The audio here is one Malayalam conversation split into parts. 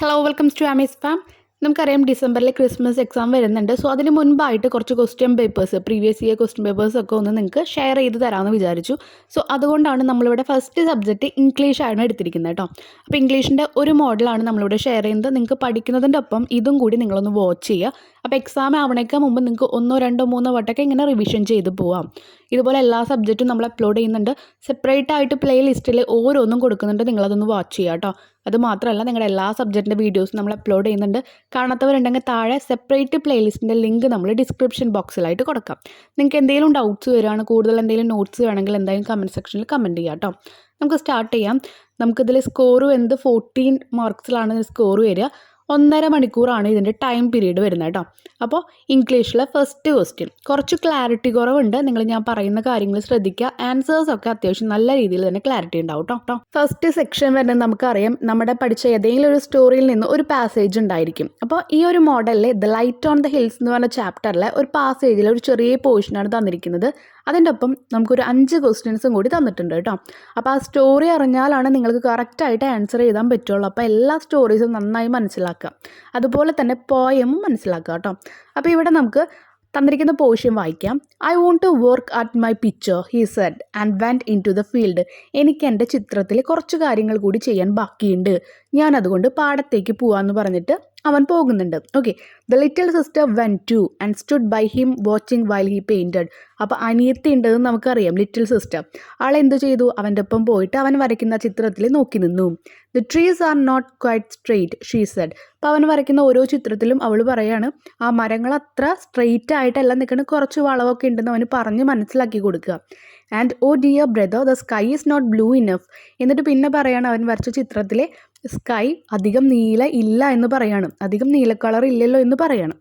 ഹലോ വെൽക്കംസ് ടു ആമീസ് ഫാം. നമുക്കറിയാം ഡിസംബറിൽ ക്രിസ്മസ് എക്സാം വരുന്നുണ്ട്. സോ അതിന് മുൻപായിട്ട് കുറച്ച് question papers previous year question papers ഒക്കെ ഒന്ന് നിങ്ങൾക്ക് ഷെയർ ചെയ്ത് തരാമെന്ന് വിചാരിച്ചു. സോ അതുകൊണ്ടാണ് നമ്മളിവിടെ ഫസ്റ്റ് സബ്ജക്റ്റ് ഇംഗ്ലീഷാണ് എടുത്തിരിക്കുന്നത് കേട്ടോ. അപ്പോൾ ഇംഗ്ലീഷിൻ്റെ ഒരു മോഡലാണ് നമ്മളിവിടെ ഷെയർ ചെയ്യുന്നത്. നിങ്ങൾക്ക് പഠിക്കുന്നതിൻ്റെ ഒപ്പം ഇതും കൂടി നിങ്ങളൊന്ന് വാച്ച് ചെയ്യുക. അപ്പോൾ എക്സാം ആവണേക്കാൾ മുമ്പ് നിങ്ങൾക്ക് 1, 2, 3 വട്ടമൊക്കെ ഇങ്ങനെ റിവിഷൻ ചെയ്ത് പോവാം. ഇതുപോലെ എല്ലാ സബ്ജക്റ്റും നമ്മൾ അപ്ലോഡ് ചെയ്യുന്നുണ്ട്. സെപ്പറേറ്റ് ആയിട്ട് പ്ലേ ലിസ്റ്റിൽ ഓരോന്നും കൊടുക്കുന്നുണ്ട്. നിങ്ങളതൊന്ന് വാച്ച് ചെയ്യുക കേട്ടോ. അത് മാത്രമല്ല നിങ്ങളുടെ എല്ലാ സബ്ജക്റ്റിൻ്റെ വീഡിയോസും നമ്മൾ അപ്ലോഡ് ചെയ്യുന്നുണ്ട്. കാണാത്തവരുണ്ടെങ്കിൽ താഴെ സെപ്പറേറ്റ് പ്ലേലിസ്റ്റിൻ്റെ ലിങ്ക് നമ്മൾ ഡിസ്ക്രിപ്ഷൻ ബോക്സിലായിട്ട് കൊടുക്കാം. നിങ്ങൾക്ക് എന്തെങ്കിലും ഡൗട്ട്സ് വരികയാണ്, കൂടുതൽ എന്തെങ്കിലും നോട്ട്സ് വേണമെങ്കിൽ എന്തായാലും കമൻറ്റ് സെക്ഷനിൽ കമൻറ്റ് ചെയ്യാം കേട്ടോ. നമുക്ക് സ്റ്റാർട്ട് ചെയ്യാം. നമുക്കിതിൽ സ്കോർ വരുന്നത് 14 മാർക്സിലാണ് സ്കോർ വരിക. 1.5 മണിക്കൂറാണ് ഇതിൻ്റെ ടൈം പീരീഡ് വരുന്നത് കേട്ടോ. അപ്പോൾ ഇംഗ്ലീഷിലെ ഫസ്റ്റ് ക്വസ്റ്റ്യൻ കുറച്ച് ക്ലാരിറ്റി കുറവുണ്ട്. ഞാൻ പറയുന്ന കാര്യങ്ങൾ ശ്രദ്ധിക്കുക. ആൻസേഴ്സൊക്കെ അത്യാവശ്യം നല്ല രീതിയിൽ തന്നെ ക്ലാരിറ്റി ഉണ്ടാവും കേട്ടോ. ഫസ്റ്റ് സെക്ഷൻ വരുന്നത് നമുക്കറിയാം, നമ്മുടെ പഠിച്ച ഏതെങ്കിലും ഒരു സ്റ്റോറിയിൽ നിന്ന് ഒരു പാസേജ് ഉണ്ടായിരിക്കും. അപ്പോൾ ഈ ഒരു മോഡലിൽ the light on the hills എന്ന് പറഞ്ഞ ചാപ്റ്ററിലെ ഒരു പാസേജിൽ ഒരു ചെറിയ പോർഷനാണ് തന്നിരിക്കുന്നത്. അതിൻ്റെ ഒപ്പം നമുക്കൊരു 5 ക്വസ്റ്റ്യൻസും കൂടി തന്നിട്ടുണ്ട് കേട്ടോ. അപ്പോൾ ആ സ്റ്റോറി അറിഞ്ഞാലാണ് നിങ്ങൾക്ക് കറക്റ്റായിട്ട് ആൻസർ ചെയ്താൻ പറ്റുള്ളൂ. അപ്പോൾ എല്ലാ സ്റ്റോറീസും നന്നായി മനസ്സിലാക്കുക. അതുപോലെ തന്നെ പോയമും മനസ്സിലാക്കുക കേട്ടോ. അപ്പോൾ ഇവിടെ നമുക്ക് തന്നിരിക്കുന്ന പോർഷൻ വായിക്കാം. I want to work at my picture he said and went in to the field. എനിക്ക് എൻ്റെ ചിത്രത്തിൽ കുറച്ച് കാര്യങ്ങൾ കൂടി ചെയ്യാൻ ബാക്കിയുണ്ട്, ഞാൻ അതുകൊണ്ട് പാടത്തേക്ക് പോവാമെന്ന് പറഞ്ഞിട്ട് അവൻ പോകുന്നുണ്ട്. Okay, the little sister went to and stood by him watching while he painted. അപ്പോൾ അനിയത്തി ഉണ്ടെന്ന് നമുക്കറിയാം, ലിറ്റിൽ സിസ്റ്റർ. ആൾ എന്ത് ചെയ്തു? അവൻ്റെ ഒപ്പം പോയിട്ട് അവൻ വരയ്ക്കുന്ന ചിത്രത്തിൽ നോക്കി നിന്നു. The trees are not quite straight she said. അപ്പോൾ അവൻ വരയ്ക്കുന്ന ഓരോ ചിത്രത്തിലും അവൾ പറയാണ് ആ മരങ്ങൾ അത്ര സ്ട്രെയിറ്റ് ആയിട്ടല്ല നിൽക്കുന്നത്, കുറച്ച് വളവൊക്കെ ഉണ്ടെന്ന് അവന് പറഞ്ഞ് മനസ്സിലാക്കി കൊടുക്കുക. And oh dear brother the sky is not blue enough. എന്നിട്ട് പിന്നെ പറയാണ് അവൻ വരച്ച ചിത്രത്തിലെ സ്കൈ അധികം നീല ഇല്ല എന്ന് പറയാണ്, അധികം നീല കളർ ഇല്ലല്ലോ എന്ന് പറയാണ്.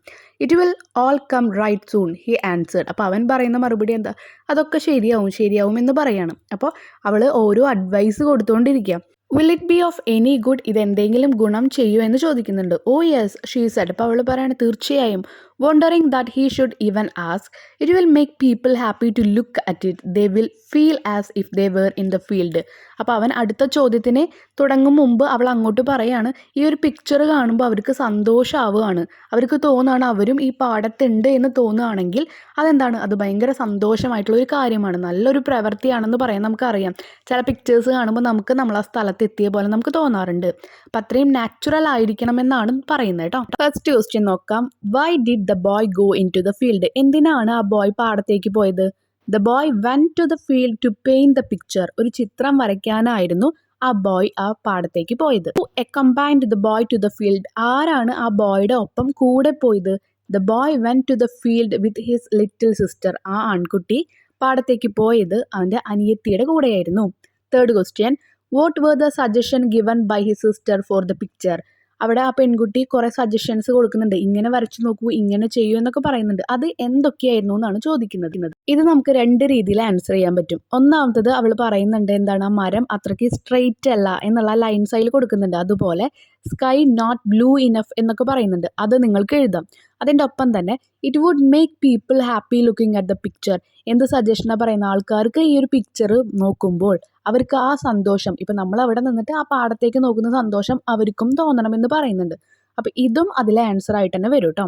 It will all come right soon he answered. അപ്പോൾ അവൻ പറയുന്ന മറുപടി എന്താ? അതൊക്കെ ശരിയാവും എന്ന് പറയാണ്. അപ്പോൾ അവൾ ഓരോ അഡ്വൈസ് കൊടുത്തുകൊണ്ടിരിക്കുക. Will it be of any good? ഇതെന്തെങ്കിലും ഗുണം ചെയ്യുമോ എന്ന് ചോദിക്കുന്നുണ്ട്. Oh yes she said. അപ്പോൾ അവൾ പറയാണ് തീർച്ചയായും. Wondering that he should even ask. It will make people happy to look at it. They will feel as if they were in the field. അപ്പോൾ അവൻ അടുത്ത ചോദ്യത്തിന് തുടങ്ങും മുമ്പ് അവൾ അങ്ങോട്ട് പറയാണ് ഈ ഒരു പിക്ചർ കാണുമ്പോൾ അവർക്ക് സന്തോഷമാവുകയാണ്, അവർക്ക് തോന്നുകയാണ് അവരും ഈ പാടത്തുണ്ട് എന്ന് തോന്നുകയാണെങ്കിൽ അതെന്താണ്? അത് ഭയങ്കര സന്തോഷമായിട്ടുള്ള ഒരു കാര്യമാണ്, നല്ലൊരു പ്രവൃത്തിയാണെന്ന് പറയാൻ നമുക്കറിയാം. ചില പിക്ചേഴ്സ് കാണുമ്പോൾ നമുക്ക് നമ്മൾ ആ സ്ഥലത്ത് എത്തിയ പോലെ നമുക്ക് തോന്നാറുണ്ട്. അപ്പം അത്രയും നാച്ചുറൽ ആയിരിക്കണമെന്നാണ് പറയുന്നത് കേട്ടോ. ഫസ്റ്റ് ക്വസ്റ്റ്യൻ നോക്കാം. Why did the boy go in to the field? എന്തിനാണ് ആ ബോയ് പാടത്തേക്ക് പോയത്? The boy went to the field to paint the picture. ഒരു ചിത്രം വരയ്ക്കാനായിരുന്നു ആ ബോയ് ആ പാടത്തേക്ക് പോയത്. Who accompanied the boy to the field? ആരാണ് ആ ബോയുടെ ഒപ്പം കൂടെ പോയത്? The boy went to the field with his little sister. ആ ആൺകുട്ടി പാടത്തേക്ക് പോയത് അവൻ്റെ അനിയത്തിയുടെ കൂടെയായിരുന്നു. Third question. What were the suggestion given by his sister for the picture? അവിടെ ആ പെൺകുട്ടി കുറേ സജഷൻസ് കൊടുക്കുന്നുണ്ട്, ഇങ്ങനെ വരച്ചു നോക്കൂ, ഇങ്ങനെ ചെയ്യൂ എന്നൊക്കെ പറയുന്നുണ്ട്. അത് എന്തൊക്കെയായിരുന്നു എന്നാണ് ചോദിക്കുന്നത്. ഇത് നമുക്ക് 2 രീതിയിൽ ആൻസർ ചെയ്യാൻ പറ്റും. ഒന്നാമത്തത് അവൾ പറയുന്നുണ്ട് എന്താണ്, ആ മരം അത്രയ്ക്ക് സ്ട്രെയിറ്റ് അല്ല എന്നുള്ള ലൈൻസ് അതിൽ കൊടുക്കുന്നുണ്ട്. അതുപോലെ സ്കൈ നോട്ട് ബ്ലൂ ഇനഫ് എന്നൊക്കെ പറയുന്നുണ്ട്, അത് നിങ്ങൾക്ക് എഴുതാം. അതിൻ്റെ ഒപ്പം തന്നെ it would make people happy looking at the picture. എന്ത് സജഷനാണ് പറയുന്ന? ആൾക്കാർക്ക് ഈ ഒരു പിക്ചർ നോക്കുമ്പോൾ അവർക്ക് ആ സന്തോഷം, ഇപ്പം നമ്മൾ അവിടെ നിന്നിട്ട് ആ പാടത്തേക്ക് നോക്കുന്ന സന്തോഷം അവർക്കും തോന്നണമെന്ന് പറയുന്നുണ്ട്. അപ്പോൾ ഇതും അതിലെ ആൻസർ ആയിട്ട് തന്നെ വരും കേട്ടോ.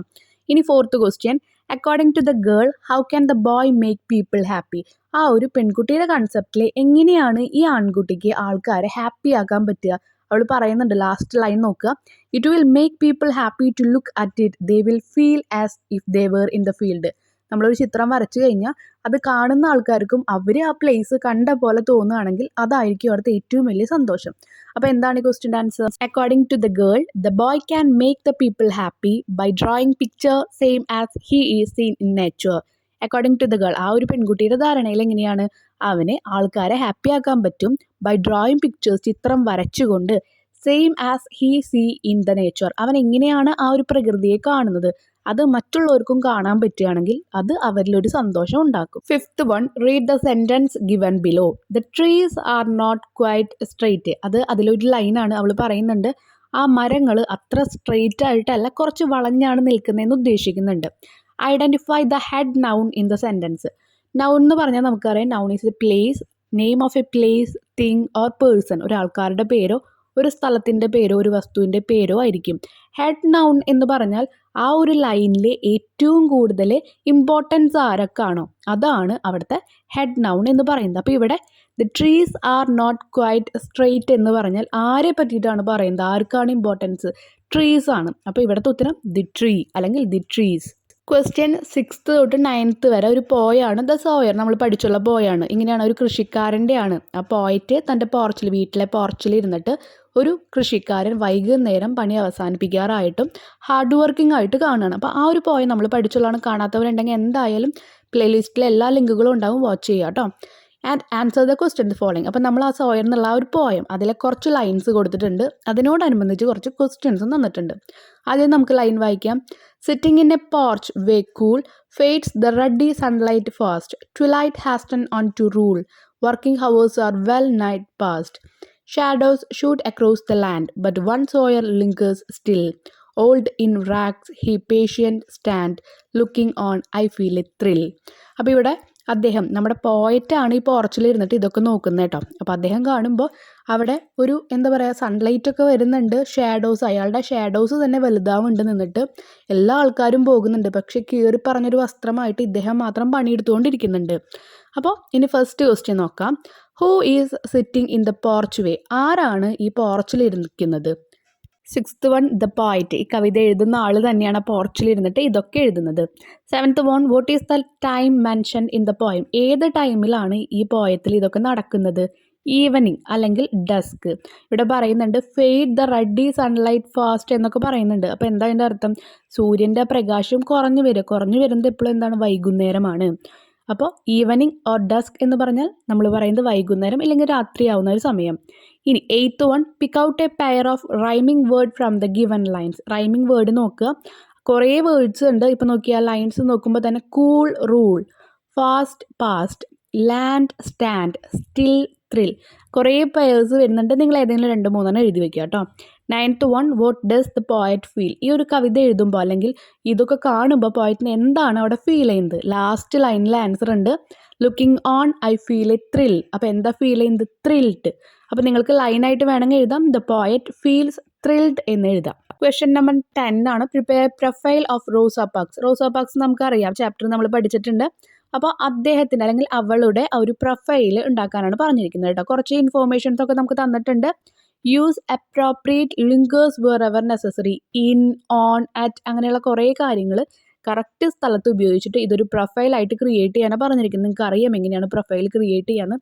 ഇനി fourth question. According to the girl how can the boy make people happy? ആ ഒരു പെൺകുട്ടിയുടെ കൺസെപ്റ്റിൽ എങ്ങനെയാണ് ഈ ആൺകുട്ടിക്ക് ആൾക്കാരെ ഹാപ്പി ആക്കാൻ പറ്റുക? അവൾ പറയുന്നുണ്ട്, ലാസ്റ്റ് ലൈൻ നോക്കുക. It will make people happy to look at it. They will feel as if they were in the field. നമ്മളൊരു ചിത്രം വരച്ചു കഴിഞ്ഞാൽ അത് കാണുന്ന ആൾക്കാർക്കും അവർ ആ പ്ലേസ് കണ്ട പോലെ തോന്നുകയാണെങ്കിൽ അതായിരിക്കും അവിടുത്തെ ഏറ്റവും വലിയ സന്തോഷം. അപ്പോൾ എന്താണ് ഈ ക്വസ്റ്റ്യൻ്റെ answer? According to the girl the boy can make the people happy by drawing picture same as he is seen in nature. According to the girl, ആ ഒരു പെൺകുട്ടിയുടെ ധാരണയിൽ എങ്ങനെയാണ് അവന് ആൾക്കാരെ ഹാപ്പി ആക്കാൻ പറ്റും ബൈ ഡ്രോയിങ് പിക്ചേഴ്സ്, ചിത്രം വരച്ചുകൊണ്ട്, same as he see in the nature, അവൻ എങ്ങനെയാണ് ആ ഒരു പ്രകൃതിയെ കാണുന്നത് അത് മറ്റുള്ളവർക്കും കാണാൻ പറ്റുകയാണെങ്കിൽ അത് അവരിലൊരു സന്തോഷം ഉണ്ടാക്കും. Fifth one. Read the sentence given below. The trees are not quite straight. അത് അതിലൊരു ലൈനാണ്. അവൾ പറയുന്നുണ്ട് ആ മരങ്ങൾ അത്ര സ്ട്രെയിറ്റ് ആയിട്ടല്ല, കുറച്ച് വളഞ്ഞാണ് നിൽക്കുന്നതെന്ന് ഉദ്ദേശിക്കുന്നുണ്ട്. Identify the head noun in the sentence. Noun എന്ന് പറഞ്ഞാൽ നമുക്കറിയാം, noun is a place, name of a place, thing or person. ഒരാൾക്കാരുടെ പേരോ ഒരു സ്ഥലത്തിൻ്റെ പേരോ ഒരു വസ്തുവിൻ്റെ പേരോ ആയിരിക്കും. ഹെഡ് നൗൺ എന്ന് പറഞ്ഞാൽ ആ ഒരു ലൈനിൽ ഏറ്റവും കൂടുതൽ ഇമ്പോർട്ടൻസ് ആരൊക്കെയാണോ അതാണ് അവിടുത്തെ ഹെഡ് നൗൺ എന്ന് പറയുന്നത്. അപ്പോൾ ഇവിടെ the trees are not quite straight എന്ന് പറഞ്ഞാൽ ആരെ പറ്റിയിട്ടാണ് പറയുന്നത്, ആർക്കാണ് ഇമ്പോർട്ടൻസ്? ട്രീസ് ആണ്. അപ്പോൾ ഇവിടുത്തെ ഉത്തരം ദി ട്രീ അല്ലെങ്കിൽ ദി ട്രീസ്. ക്വസ്റ്റ്യൻ 6th തൊട്ട് 9th വരെ ഒരു പോയാണ് ദ സോയർ, നമ്മൾ പഠിച്ചുള്ള പോയാണ്. ഇങ്ങനെയാണ്, ഒരു കൃഷിക്കാരൻ്റെയാണ്. ആ പോയിട്ട് തൻ്റെ പോർച്ചിൽ, വീട്ടിലെ പോർച്ചിൽ ഇരുന്നിട്ട് ഒരു കൃഷിക്കാരൻ വൈകുന്നേരം പണി അവസാനിപ്പിക്കാറായിട്ടും ഹാർഡ് വർക്കിംഗ് ആയിട്ട് കാണുകയാണ്. അപ്പോൾ ആ ഒരു പോയം നമ്മൾ പഠിച്ചുള്ളതാണ്. കാണാത്തവരുണ്ടെങ്കിൽ എന്തായാലും പ്ലേലിസ്റ്റിൽ എല്ലാ ലിങ്കുകളും ഉണ്ടാവും, വാച്ച് ചെയ്യുക കേട്ടോ. And answer the question following. അപ്പോൾ നമ്മൾ ആ സോയർ എന്നുള്ള ആ ഒരു പോയം അതിലെ കുറച്ച് ലൈൻസ് കൊടുത്തിട്ടുണ്ട്, അതിനോടനുബന്ധിച്ച് കുറച്ച് ക്വസ്റ്റ്യൻസും തന്നിട്ടുണ്ട്. ആദ്യം നമുക്ക് ലൈൻ വായിക്കാം. Sitting in a porch way cool fades the ready sunlight fast twilight has turn on to rule working hours are well night past shadows shoot across the land but one sawyer lingers still old in racks he patient stand looking on I feel a thrill. അപ്പോൾ ഇവിടെ അദ്ദേഹം, നമ്മുടെ പോയറ്റാണ് ഈ പോർച്ചിലിരുന്നിട്ട് ഇതൊക്കെ നോക്കുന്നത് കേട്ടോ. അപ്പോൾ അദ്ദേഹം കാണുമ്പോൾ അവിടെ ഒരു എന്താ പറയുക, സൺലൈറ്റ് ഒക്കെ വരുന്നുണ്ട്, ഷാഡോസ്, അയാളുടെ ഷാഡോസ് തന്നെ വലുതാവുന്നുണ്ട് നിന്നിട്ട്. എല്ലാ ആൾക്കാരും പോകുന്നുണ്ട്, പക്ഷേ കീറി പറഞ്ഞൊരു വസ്ത്രമായിട്ട് ഇദ്ദേഹം മാത്രം പണിയെടുത്തുകൊണ്ടിരിക്കുന്നുണ്ട്. അപ്പോൾ ഇനി ഫസ്റ്റ് ക്വസ്റ്റ്യൻ നോക്കാം. Who is sitting in the porch way? ആരാണ് ഈ പോർച്ചിലിരിക്കുന്നത്? 6th one ദ പോയറ്റ്, ഈ കവിത എഴുതുന്ന ആൾ തന്നെയാണ് പോർച്ചിലിരുന്നിട്ട് ഇതൊക്കെ എഴുതുന്നത്. 7th one what is the time mention in the poem? ഏത് ടൈമിലാണ് ഈ പോയത്തിൽ ഇതൊക്കെ നടക്കുന്നത്? ഈവനിങ് അല്ലെങ്കിൽ ഡസ്ക്. ഇവിടെ പറയുന്നുണ്ട് fade the ready sunlight fast എന്നൊക്കെ പറയുന്നുണ്ട്. അപ്പോൾ എന്താ അതിൻ്റെ അർത്ഥം? സൂര്യൻ്റെ പ്രകാശം കുറഞ്ഞു വരുന്നത് എപ്പോഴും എന്താണ്? വൈകുന്നേരമാണ്. അപ്പോൾ ഈവനിങ് ഓർ ഡസ്ക് എന്ന് പറഞ്ഞാൽ നമ്മൾ പറയുന്നത് വൈകുന്നേരം അല്ലെങ്കിൽ രാത്രിയാവുന്ന ഒരു സമയം. ഇനി 8th one pick out A pair of rhyming word from the given lines. Rhyming word നോക്കുക, കുറേ വേർഡ്സ് ഉണ്ട്. ഇപ്പോൾ നോക്കിയാൽ ലൈൻസ് നോക്കുമ്പോൾ തന്നെ cool rule, fast past, land stand, still thrill, കുറേ പെയേഴ്സ് വരുന്നുണ്ട്. നിങ്ങൾ ഏതെങ്കിലും 2-3 എഴുതി വെക്കുക കേട്ടോ. 9th one what does the poet feel? ഈ ഒരു കവിത എഴുതുമ്പോൾ അല്ലെങ്കിൽ ഇതൊക്കെ കാണുമ്പോൾ പോയറ്റിന് എന്താണ് അവിടെ ഫീൽ ചെയ്യുന്നത്? ലാസ്റ്റ് ലൈനിൽ ആൻസർ ഉണ്ട്, looking on I feel a thrill. അപ്പോൾ എന്താ ഫീൽ ചെയ്യുന്നത്? ത്രിൽഡ്. അപ്പോൾ നിങ്ങൾക്ക് ലൈനായിട്ട് വേണമെങ്കിൽ എഴുതാം, ദ പോയറ്റ് ഫീൽസ് ത്രിൽഡ് എന്ന് എഴുതാം. ക്വസ്റ്റ്യൻ നമ്പർ 10 ആണ്. Prepare profile of Rosa Parks. Rosa Parks നമുക്കറിയാം, ചാപ്റ്റർ നമ്മൾ പഠിച്ചിട്ടുണ്ട്. അപ്പോൾ അദ്ദേഹത്തിൻ്റെ അല്ലെങ്കിൽ അവളുടെ ഒരു പ്രൊഫൈൽ ഉണ്ടാക്കാനാണ് പറഞ്ഞിരിക്കുന്നത് കേട്ടോ. കുറച്ച് ഇൻഫോർമേഷൻസ് ഒക്കെ നമുക്ക് തന്നിട്ടുണ്ട്. Use appropriate linkers wherever necessary, in, on, at, അങ്ങനെയുള്ള കുറേ കാര്യങ്ങൾ കറക്റ്റ് സ്ഥലത്ത് ഉപയോഗിച്ചിട്ട് ഇതൊരു പ്രൊഫൈലായിട്ട് ക്രിയേറ്റ് ചെയ്യാനാണ് പറഞ്ഞിരിക്കുന്നത്. നിങ്ങൾക്ക് അറിയാം എങ്ങനെയാണ് പ്രൊഫൈൽ ക്രിയേറ്റ് ചെയ്യാന്ന്.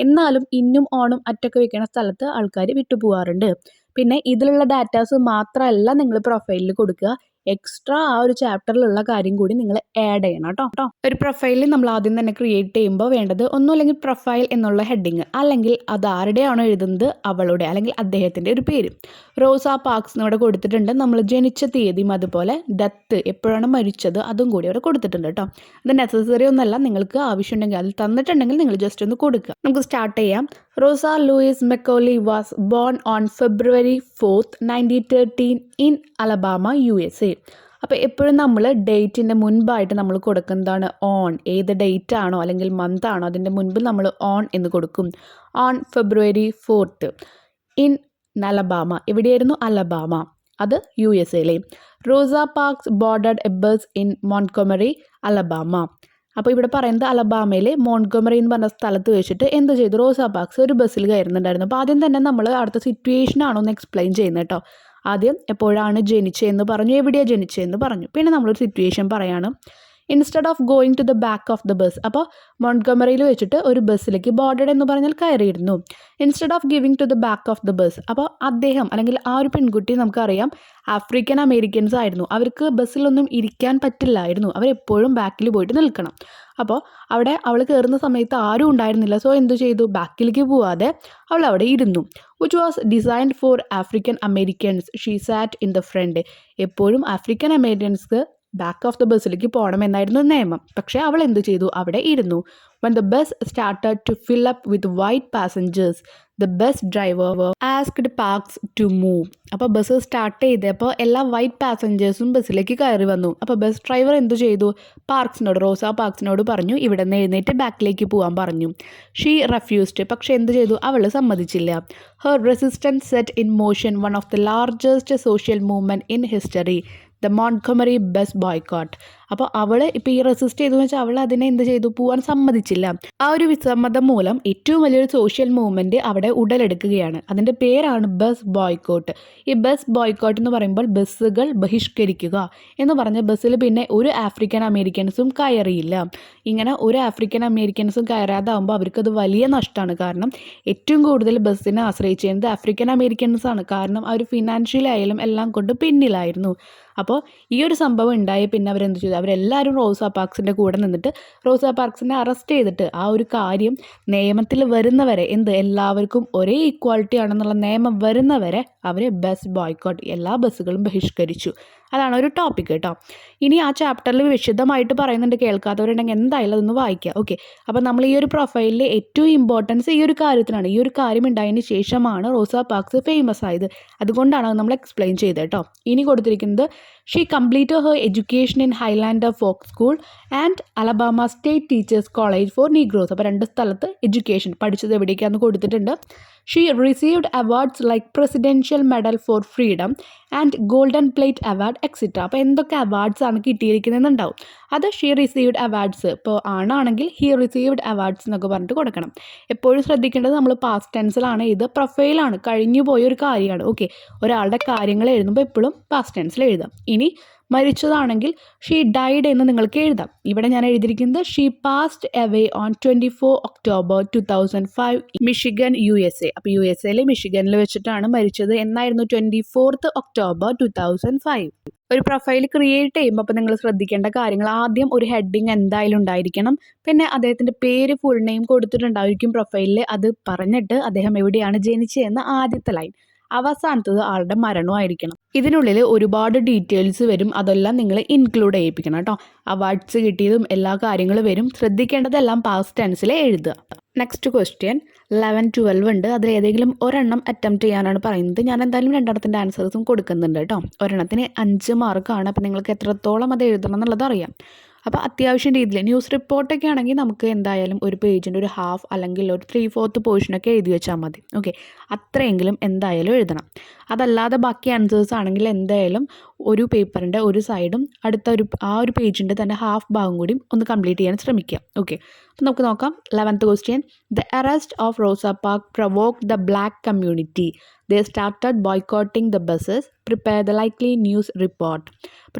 എന്നാലും ഇന്നും ഓണും അറ്റൊക്കെ വെക്കുന്ന സ്ഥലത്ത് ആൾക്കാർ വിട്ടുപോകാറുണ്ട്. പിന്നെ ഇതിലുള്ള ഡാറ്റാസ് മാത്രമല്ല നിങ്ങൾ പ്രൊഫൈലിൽ കൊടുക്കുക, എക്സ്ട്രാ ആ ഒരു ചാപ്റ്ററിലുള്ള കാര്യം കൂടി നിങ്ങൾ ആഡ് ചെയ്യണം കേട്ടോ. ഒരു പ്രൊഫൈലിൽ നമ്മൾ ആദ്യം തന്നെ ക്രിയേറ്റ് ചെയ്യുമ്പോൾ വേണ്ടത് ഒന്നുമില്ലെങ്കിൽ പ്രൊഫൈൽ എന്നുള്ള ഹെഡിങ്, അല്ലെങ്കിൽ അത് ആരുടെയാണോ എഴുതുന്നത് അവളുടെ അല്ലെങ്കിൽ അദ്ദേഹത്തിൻ്റെ ഒരു പേര്. റോസ പാർക്സ് ഇവിടെ കൊടുത്തിട്ടുണ്ട്. നമ്മൾ ജനിച്ച തീയതിയും അതുപോലെ ഡെത്ത്, എപ്പോഴാണ് മരിച്ചത്, അതും കൂടി അവിടെ കൊടുത്തിട്ടുണ്ട് കേട്ടോ. അത് നെസസറി ഒന്നല്ല, നിങ്ങൾക്ക് ആവശ്യമുണ്ടെങ്കിൽ അതിൽ തന്നിട്ടുണ്ടെങ്കിൽ നിങ്ങൾ ജസ്റ്റ് ഒന്ന് കൊടുക്കുക. നമുക്ക് സ്റ്റാർട്ട് ചെയ്യാം. Rosa Louise McCauley was born on February 4th, 1913 in Alabama, USA. അപ്പോൾ എപ്പോഴും നമ്മൾ ഡേറ്റിൻ്റെ മുൻപായിട്ട് നമ്മൾ കൊടുക്കുന്നതാണ് ഓൺ. ഏത് ഡേറ്റ് ആണോ അല്ലെങ്കിൽ മന്ത് ആണോ അതിൻ്റെ മുൻപ് നമ്മൾ ഓൺ എന്ന് കൊടുക്കും. On February 4th in Alabama. എവിടെയായിരുന്നു? അലബാമ, അത് USA. Rosa Parks boarded a bus in Montgomery, Alabama. അപ്പോൾ ഇവിടെ പറയുന്നത് അലബാമയിലെ മോൺട്ഗോമറി എന്ന് പറഞ്ഞ സ്ഥലത്ത് വെച്ചിട്ട് എന്ത് ചെയ്തു? റോസ പാർക്സ് ഒരു ബസ്സിൽ കയറുന്നുണ്ടായിരുന്നു. അപ്പോൾ ആദ്യം തന്നെ നമ്മൾ അടുത്ത സിറ്റുവേഷൻ ആണോ എന്ന് എക്സ്പ്ലെയിൻ ചെയ്യുന്നത് കേട്ടോ. ആദ്യം എപ്പോഴാണ് ജനിച്ചതെന്ന് പറഞ്ഞു, എവിടെയാണ് ജനിച്ചതെന്ന് പറഞ്ഞു, പിന്നെ നമ്മളൊരു സിറ്റുവേഷൻ പറയാണ്. Instead of going to the back of the bus, അപ്പോൾ മോൺട്ഗോമറിയിൽ വെച്ചിട്ട് ഒരു ബസ്സിലേക്ക് ബോർഡഡ് എന്ന് പറഞ്ഞാൽ കയറിയിരുന്നു. Instead of giving to the back of the bus, അപ്പോൾ അദ്ദേഹം അല്ലെങ്കിൽ ആ ഒരു പെൺകുട്ടി നമുക്കറിയാം ആഫ്രിക്കൻ അമേരിക്കൻസ് ആയിരുന്നു. അവർക്ക് ബസ്സിലൊന്നും ഇരിക്കാൻ പറ്റില്ലായിരുന്നു, അവരെപ്പോഴും ബാക്കിൽ പോയിട്ട് നിൽക്കണം. അപ്പോൾ അവിടെ അവൾ കയറുന്ന സമയത്ത് ആരും ഉണ്ടായിരുന്നില്ല. സോ എന്ത് ചെയ്തു? ബാക്കിലേക്ക് പോവാതെ അവൾ അവിടെ ഇരുന്നു. Which was designed for African Americans, she sat in the front. എപ്പോഴും African Americans back of the ബസ്സിലേക്ക് പോകണമെന്നായിരുന്നു നിയമം, പക്ഷേ അവൾ എന്ത് ചെയ്തു? അവിടെ ഇരുന്നു. When the bus started to fill up with white passengers, the bus driver asked Parks to move. അപ്പോൾ ബസ് സ്റ്റാർട്ട് ചെയ്തപ്പോൾ എല്ലാ വൈറ്റ് പാസഞ്ചേഴ്സും ബസ്സിലേക്ക് കയറി വന്നു. അപ്പോൾ ബസ് ഡ്രൈവർ എന്തു ചെയ്തു? റോസാ പാർക്സിനോട് പറഞ്ഞു ഇവിടെ നിന്ന് എഴുന്നേറ്റ് ബാക്കിലേക്ക് പോകാൻ പറഞ്ഞു. She refused. പക്ഷേ എന്ത് ചെയ്തു? അവൾ സമ്മതിച്ചില്ല. Her resistance set in motion one of the largest social movement in history, the Montgomery bus boycott. അപ്പോൾ അവൾ ഇപ്പോൾ ഈ റെസിസ്റ്റ് ചെയ്തു വെച്ചാൽ അവൾ അതിനെ എന്ത് ചെയ്തു? പോകാൻ സമ്മതിച്ചില്ല. ആ ഒരു വിസമ്മതം മൂലം ഏറ്റവും വലിയൊരു സോഷ്യൽ മൂവ്മെൻറ്റ് അവിടെ ഉടലെടുക്കുകയാണ്. അതിൻ്റെ പേരാണ് ബസ് ബോയ്ക്കോട്ട്. ഈ ബസ് ബോയ്ക്കോട്ട് എന്ന് പറയുമ്പോൾ ബസ്സുകൾ ബഹിഷ്കരിക്കുക എന്ന് പറഞ്ഞ ബസ്സിൽ പിന്നെ ഒരു ആഫ്രിക്കൻ അമേരിക്കൻസും കയറിയില്ല. ഇങ്ങനെ ഒരു ആഫ്രിക്കൻ അമേരിക്കൻസും കയറാതാകുമ്പോൾ അവർക്കത് വലിയ നഷ്ടമാണ്. കാരണം ഏറ്റവും കൂടുതൽ ബസ്സിനെ ആശ്രയിച്ചിരുന്നത് ആഫ്രിക്കൻ അമേരിക്കൻസാണ്. കാരണം അവർ ഫിനാൻഷ്യലായാലും എല്ലാം കൊണ്ട് പിന്നിലായിരുന്നു. അപ്പോൾ ഈ ഒരു സംഭവം ഉണ്ടായി പിന്നെ അവരെന്ത് ചെയ്തു? അവരെല്ലാവരും റോസാ പാർക്സിൻ്റെ കൂടെ നിന്നിട്ട് റോസാ പാർക്സിനെ അറസ്റ്റ് ചെയ്തിട്ട് ആ ഒരു കാര്യം നിയമത്തിൽ വരുന്നവരെ എല്ലാവർക്കും ഒരേ ഈക്വാലിറ്റി ആണെന്നുള്ള നിയമം വരുന്നവരെ അവർ ബസ് ബോയ്ക്കോട്ട് എല്ലാ ബസ്സുകളും ബഹിഷ്കരിച്ചു. അതാണ് ഒരു ടോപ്പിക് കേട്ടോ. ഇനി ആ ചാപ്റ്ററിൽ വിശദമായിട്ട് പറയുന്നുണ്ട്, കേൾക്കാത്തവരുണ്ടെങ്കിൽ എന്തായാലും അതൊന്ന് വായിക്കുക. ഓക്കെ, അപ്പോൾ നമ്മൾ ഈ ഒരു പ്രൊഫൈലിൽ ഏറ്റവും ഇമ്പോർട്ടൻസ് ഈ ഒരു കാര്യത്തിനാണ്. ഈ ഒരു കാര്യം ഉണ്ടായതിന് ശേഷമാണ് റോസാ പാർക്സ് ഫേമസ് ആയത്. അതുകൊണ്ടാണ് അത് നമ്മൾ എക്സ്പ്ലെയിൻ ചെയ്തത് കേട്ടോ. ഇനി കൊടുത്തിരിക്കുന്നത് she completed her education in Highlander folk school and Alabama state teachers college four Negroes. അപ്പോൾ 2 സ്ഥലത്ത് എഡ്യൂക്കേഷൻ പഠിച്ചത് എവിടേക്കാന്ന് കൊടുത്തിട്ടുണ്ട്. She received awards like presidential medal for freedom and golden plate award etcetera. അപ്പോൾ എന്തൊക്കെ അവാർഡ്സ് ആണ് കിട്ടിയിരിക്കുന്നതെന്നുണ്ടാവും. അത് ഷീ റിസീവ്ഡ് അവാർഡ്സ്, ഇപ്പോൾ ആണാണെങ്കിൽ ഹീ റിസീവ്ഡ് അവാർഡ്സ് എന്നൊക്കെ പറഞ്ഞിട്ട് കൊടുക്കണം. എപ്പോഴും ശ്രദ്ധിക്കേണ്ടത് നമ്മൾ പാസ്റ്റ് ടെൻസിലാണ്, ഇത് പ്രൊഫൈലാണ്, കഴിഞ്ഞു പോയൊരു കാര്യമാണ്. ഓക്കെ, ഒരാളുടെ കാര്യങ്ങൾ എഴുതുമ്പോൾ എപ്പോഴും പാസ്റ്റ് ടെൻസിൽ എഴുതാം. ഇനി മരിച്ചതാണെങ്കിൽ ഷീ ഡൈഡ് എന്ന് നിങ്ങൾക്ക് എഴുതാം. ഇവിടെ ഞാൻ എഴുതിയിരിക്കുന്നത് she passed away on 24 October 2005 Michigan USA. അപ്പോൾ USA മിഷിഗനിൽ വെച്ചിട്ടാണ് മരിച്ചത്. എന്നായിരുന്നു? 24 ഒക്ടോബർ 2005. ഒരു പ്രൊഫൈൽ ക്രിയേറ്റ് ചെയ്യുമ്പോൾ അപ്പോൾ നിങ്ങൾ ശ്രദ്ധിക്കേണ്ട കാര്യങ്ങൾ, ആദ്യം ഒരു ഹെഡിങ് എന്തായാലും ഉണ്ടായിരിക്കണം. പിന്നെ അദ്ദേഹത്തിൻ്റെ പേര് ഫുൾ നെയിം കൊടുത്തിട്ടുണ്ടായിരിക്കും പ്രൊഫൈലിൽ. അത് പറഞ്ഞിട്ട് അദ്ദേഹം എവിടെയാണ് ജനിച്ചതെന്ന് ആദ്യത്തെ ലൈൻ, അവസാനത്തത് ആളുടെ മരണമായിരിക്കണം. ഇതിനുള്ളിൽ ഒരുപാട് ഡീറ്റെയിൽസ് വരും, അതെല്ലാം നിങ്ങൾ ഇൻക്ലൂഡ് ചെയ്യിപ്പിക്കണം കേട്ടോ. അവാർഡ്സ് കിട്ടിയതും എല്ലാ കാര്യങ്ങളും വരും. ശ്രദ്ധിക്കേണ്ടതെല്ലാം പാസ്റ്റ് ടെൻസിൽ എഴുതുക. നെക്സ്റ്റ് ക്വസ്റ്റ്യൻ 11, 12 ഉണ്ട്. അതിൽ ഏതെങ്കിലും ഒരെണ്ണം അറ്റംപ്റ്റ് ചെയ്യാനാണ് പറയുന്നത്. ഞാൻ എന്തായാലും 2 ആൻസേഴ്സും കൊടുക്കുന്നുണ്ട് കേട്ടോ. ഒരെണ്ണത്തിന് 5 മാർക്കാണ്. അപ്പോൾ നിങ്ങൾക്ക് എത്രത്തോളം അത് എഴുതണം എന്നുള്ളത് അറിയാം. അപ്പോൾ അത്യാവശ്യം രീതിയിൽ ന്യൂസ് റിപ്പോർട്ടൊക്കെ ആണെങ്കിൽ നമുക്ക് എന്തായാലും ഒരു പേജിൻ്റെ ഒരു ഹാഫ് അല്ലെങ്കിൽ ഒരു 3/4 പോർഷനൊക്കെ എഴുതി വെച്ചാൽ മതി. ഓക്കെ, അത്രയെങ്കിലും എന്തായാലും എഴുതണം. അതല്ലാതെ ബാക്കി ആൻസേഴ്സ് ആണെങ്കിൽ എന്തായാലും ഒരു പേപ്പറിൻ്റെ ഒരു സൈഡും അടുത്ത ആ ഒരു പേജിൻ്റെ തന്നെ ഹാഫ് ഭാഗം കൂടി ഒന്ന് കംപ്ലീറ്റ് ചെയ്യാൻ ശ്രമിക്കുക. ഓക്കെ, അപ്പോൾ നമുക്ക് നോക്കാം. 11th question, the arrest of Rosa park provoked the black community. They started boycotting the buses. Prepare the likely news report.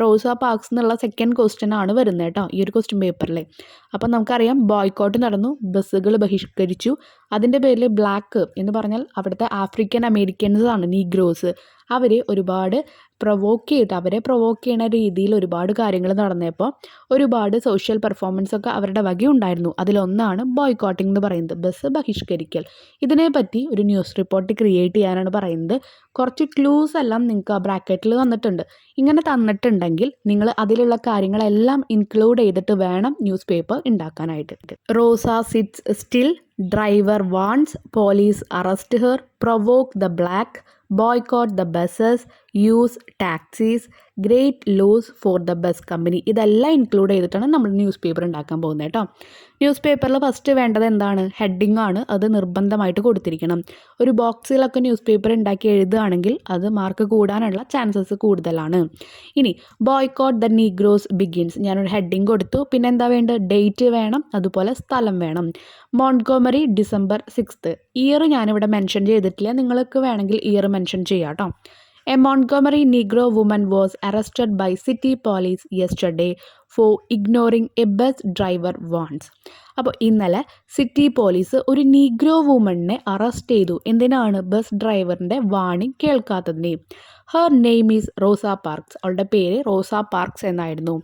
റോസാ പാർക്സ് എന്നുള്ള സെക്കൻഡ് ക്വസ്റ്റ്യൻ ആണ് വരുന്നത് കേട്ടോ ഈ ഒരു ക്വസ്റ്റ്യൻ പേപ്പറിൽ. അപ്പം നമുക്കറിയാം ബോയ്ക്കോട്ട് നടന്നു, ബസ്സുകൾ ബഹിഷ്കരിച്ചു. അതിൻ്റെ പേരിൽ ബ്ലാക്ക് എന്ന് പറഞ്ഞാൽ അവിടുത്തെ ആഫ്രിക്കൻ അമേരിക്കൻസ് ആണ്, നീഗ്രോസ്. അവർ ഒരുപാട് അവരെ പ്രൊവോക്ക് ചെയ്യുന്ന രീതിയിൽ ഒരുപാട് കാര്യങ്ങൾ നടന്നപ്പോൾ ഒരുപാട് സോഷ്യൽ പെർഫോമൻസ് ഒക്കെ അവരുടെ വകയുണ്ടായിരുന്നു. അതിലൊന്നാണ് ബോയ്ക്കോട്ടിംഗ് എന്ന് പറയുന്നത്, ബസ് ബഹിഷ്കരിക്കൽ. ഇതിനെപ്പറ്റി ഒരു ന്യൂസ് റിപ്പോർട്ട് ക്രിയേറ്റ് ചെയ്യാനാണ് പറയുന്നത്. കുറച്ച് ക്ലൂസ് എല്ലാം നിങ്ങൾക്ക് ആ ബ്രാക്കറ്റിൽ തന്നിട്ടുണ്ട്. ഇങ്ങനെ തന്നിട്ടുണ്ടെങ്കിൽ നിങ്ങൾ അതിലുള്ള കാര്യങ്ങളെല്ലാം ഇൻക്ലൂഡ് ചെയ്തിട്ട് വേണം ന്യൂസ് പേപ്പർ ഉണ്ടാക്കാനായിട്ട്. Rosa sits still, driver warns, police arrest her, provoke the black, boycott the buses, use taxis, great loss for the bus company. ഇതെല്ലാം ഇൻക്ലൂഡ് ചെയ്തിട്ടാണ് നമ്മൾ ന്യൂസ് പേപ്പർ ഉണ്ടാക്കാൻ പോകുന്നത് കേട്ടോ. ന്യൂസ് പേപ്പറിൽ ഫസ്റ്റ് വേണ്ടത് എന്താണ്? ഹെഡിങ് ആണ്. അത് നിർബന്ധമായിട്ട് കൊടുത്തിരിക്കണം. ഒരു ബോക്സിലൊക്കെ ന്യൂസ് പേപ്പർ ഉണ്ടാക്കി എഴുതുകയാണെങ്കിൽ അത് മാർക്ക് കൂടാനുള്ള ചാൻസസ് കൂടുതലാണ്. ഇനി ബോയ്ക്കോട്ട് ദ നീഗ്രോസ് ബിഗിൻസ്, ഞാനൊരു ഹെഡിങ് കൊടുത്തു. പിന്നെ എന്താ വേണ്ടത്? ഡേറ്റ് വേണം, അതുപോലെ സ്ഥലം വേണം. മോൺട്ട്ഗോമറി December 6th. ഇയർ ഞാനിവിടെ മെൻഷൻ ചെയ്തിട്ടില്ല, നിങ്ങൾക്ക് വേണമെങ്കിൽ ഇയർ മെൻഷൻ ചെയ്യാം കേട്ടോ. A Montgomery Negro woman was arrested by city police yesterday for ignoring a bus driver warns. അപ്പോൾ ഇന്നലെ സിറ്റി പോലീസ് ഒരു നീഗ്രോ വുമണിനെ അറസ്റ്റ് ചെയ്തു. എന്തിനാണ്? ബസ് ഡ്രൈവറിൻ്റെ വാണിംഗ് കേൾക്കാത്തതിന്. Her name is Rosa Parks. അവളുടെ പേര് റോസ പാർക്സ് എന്നായിരുന്നു.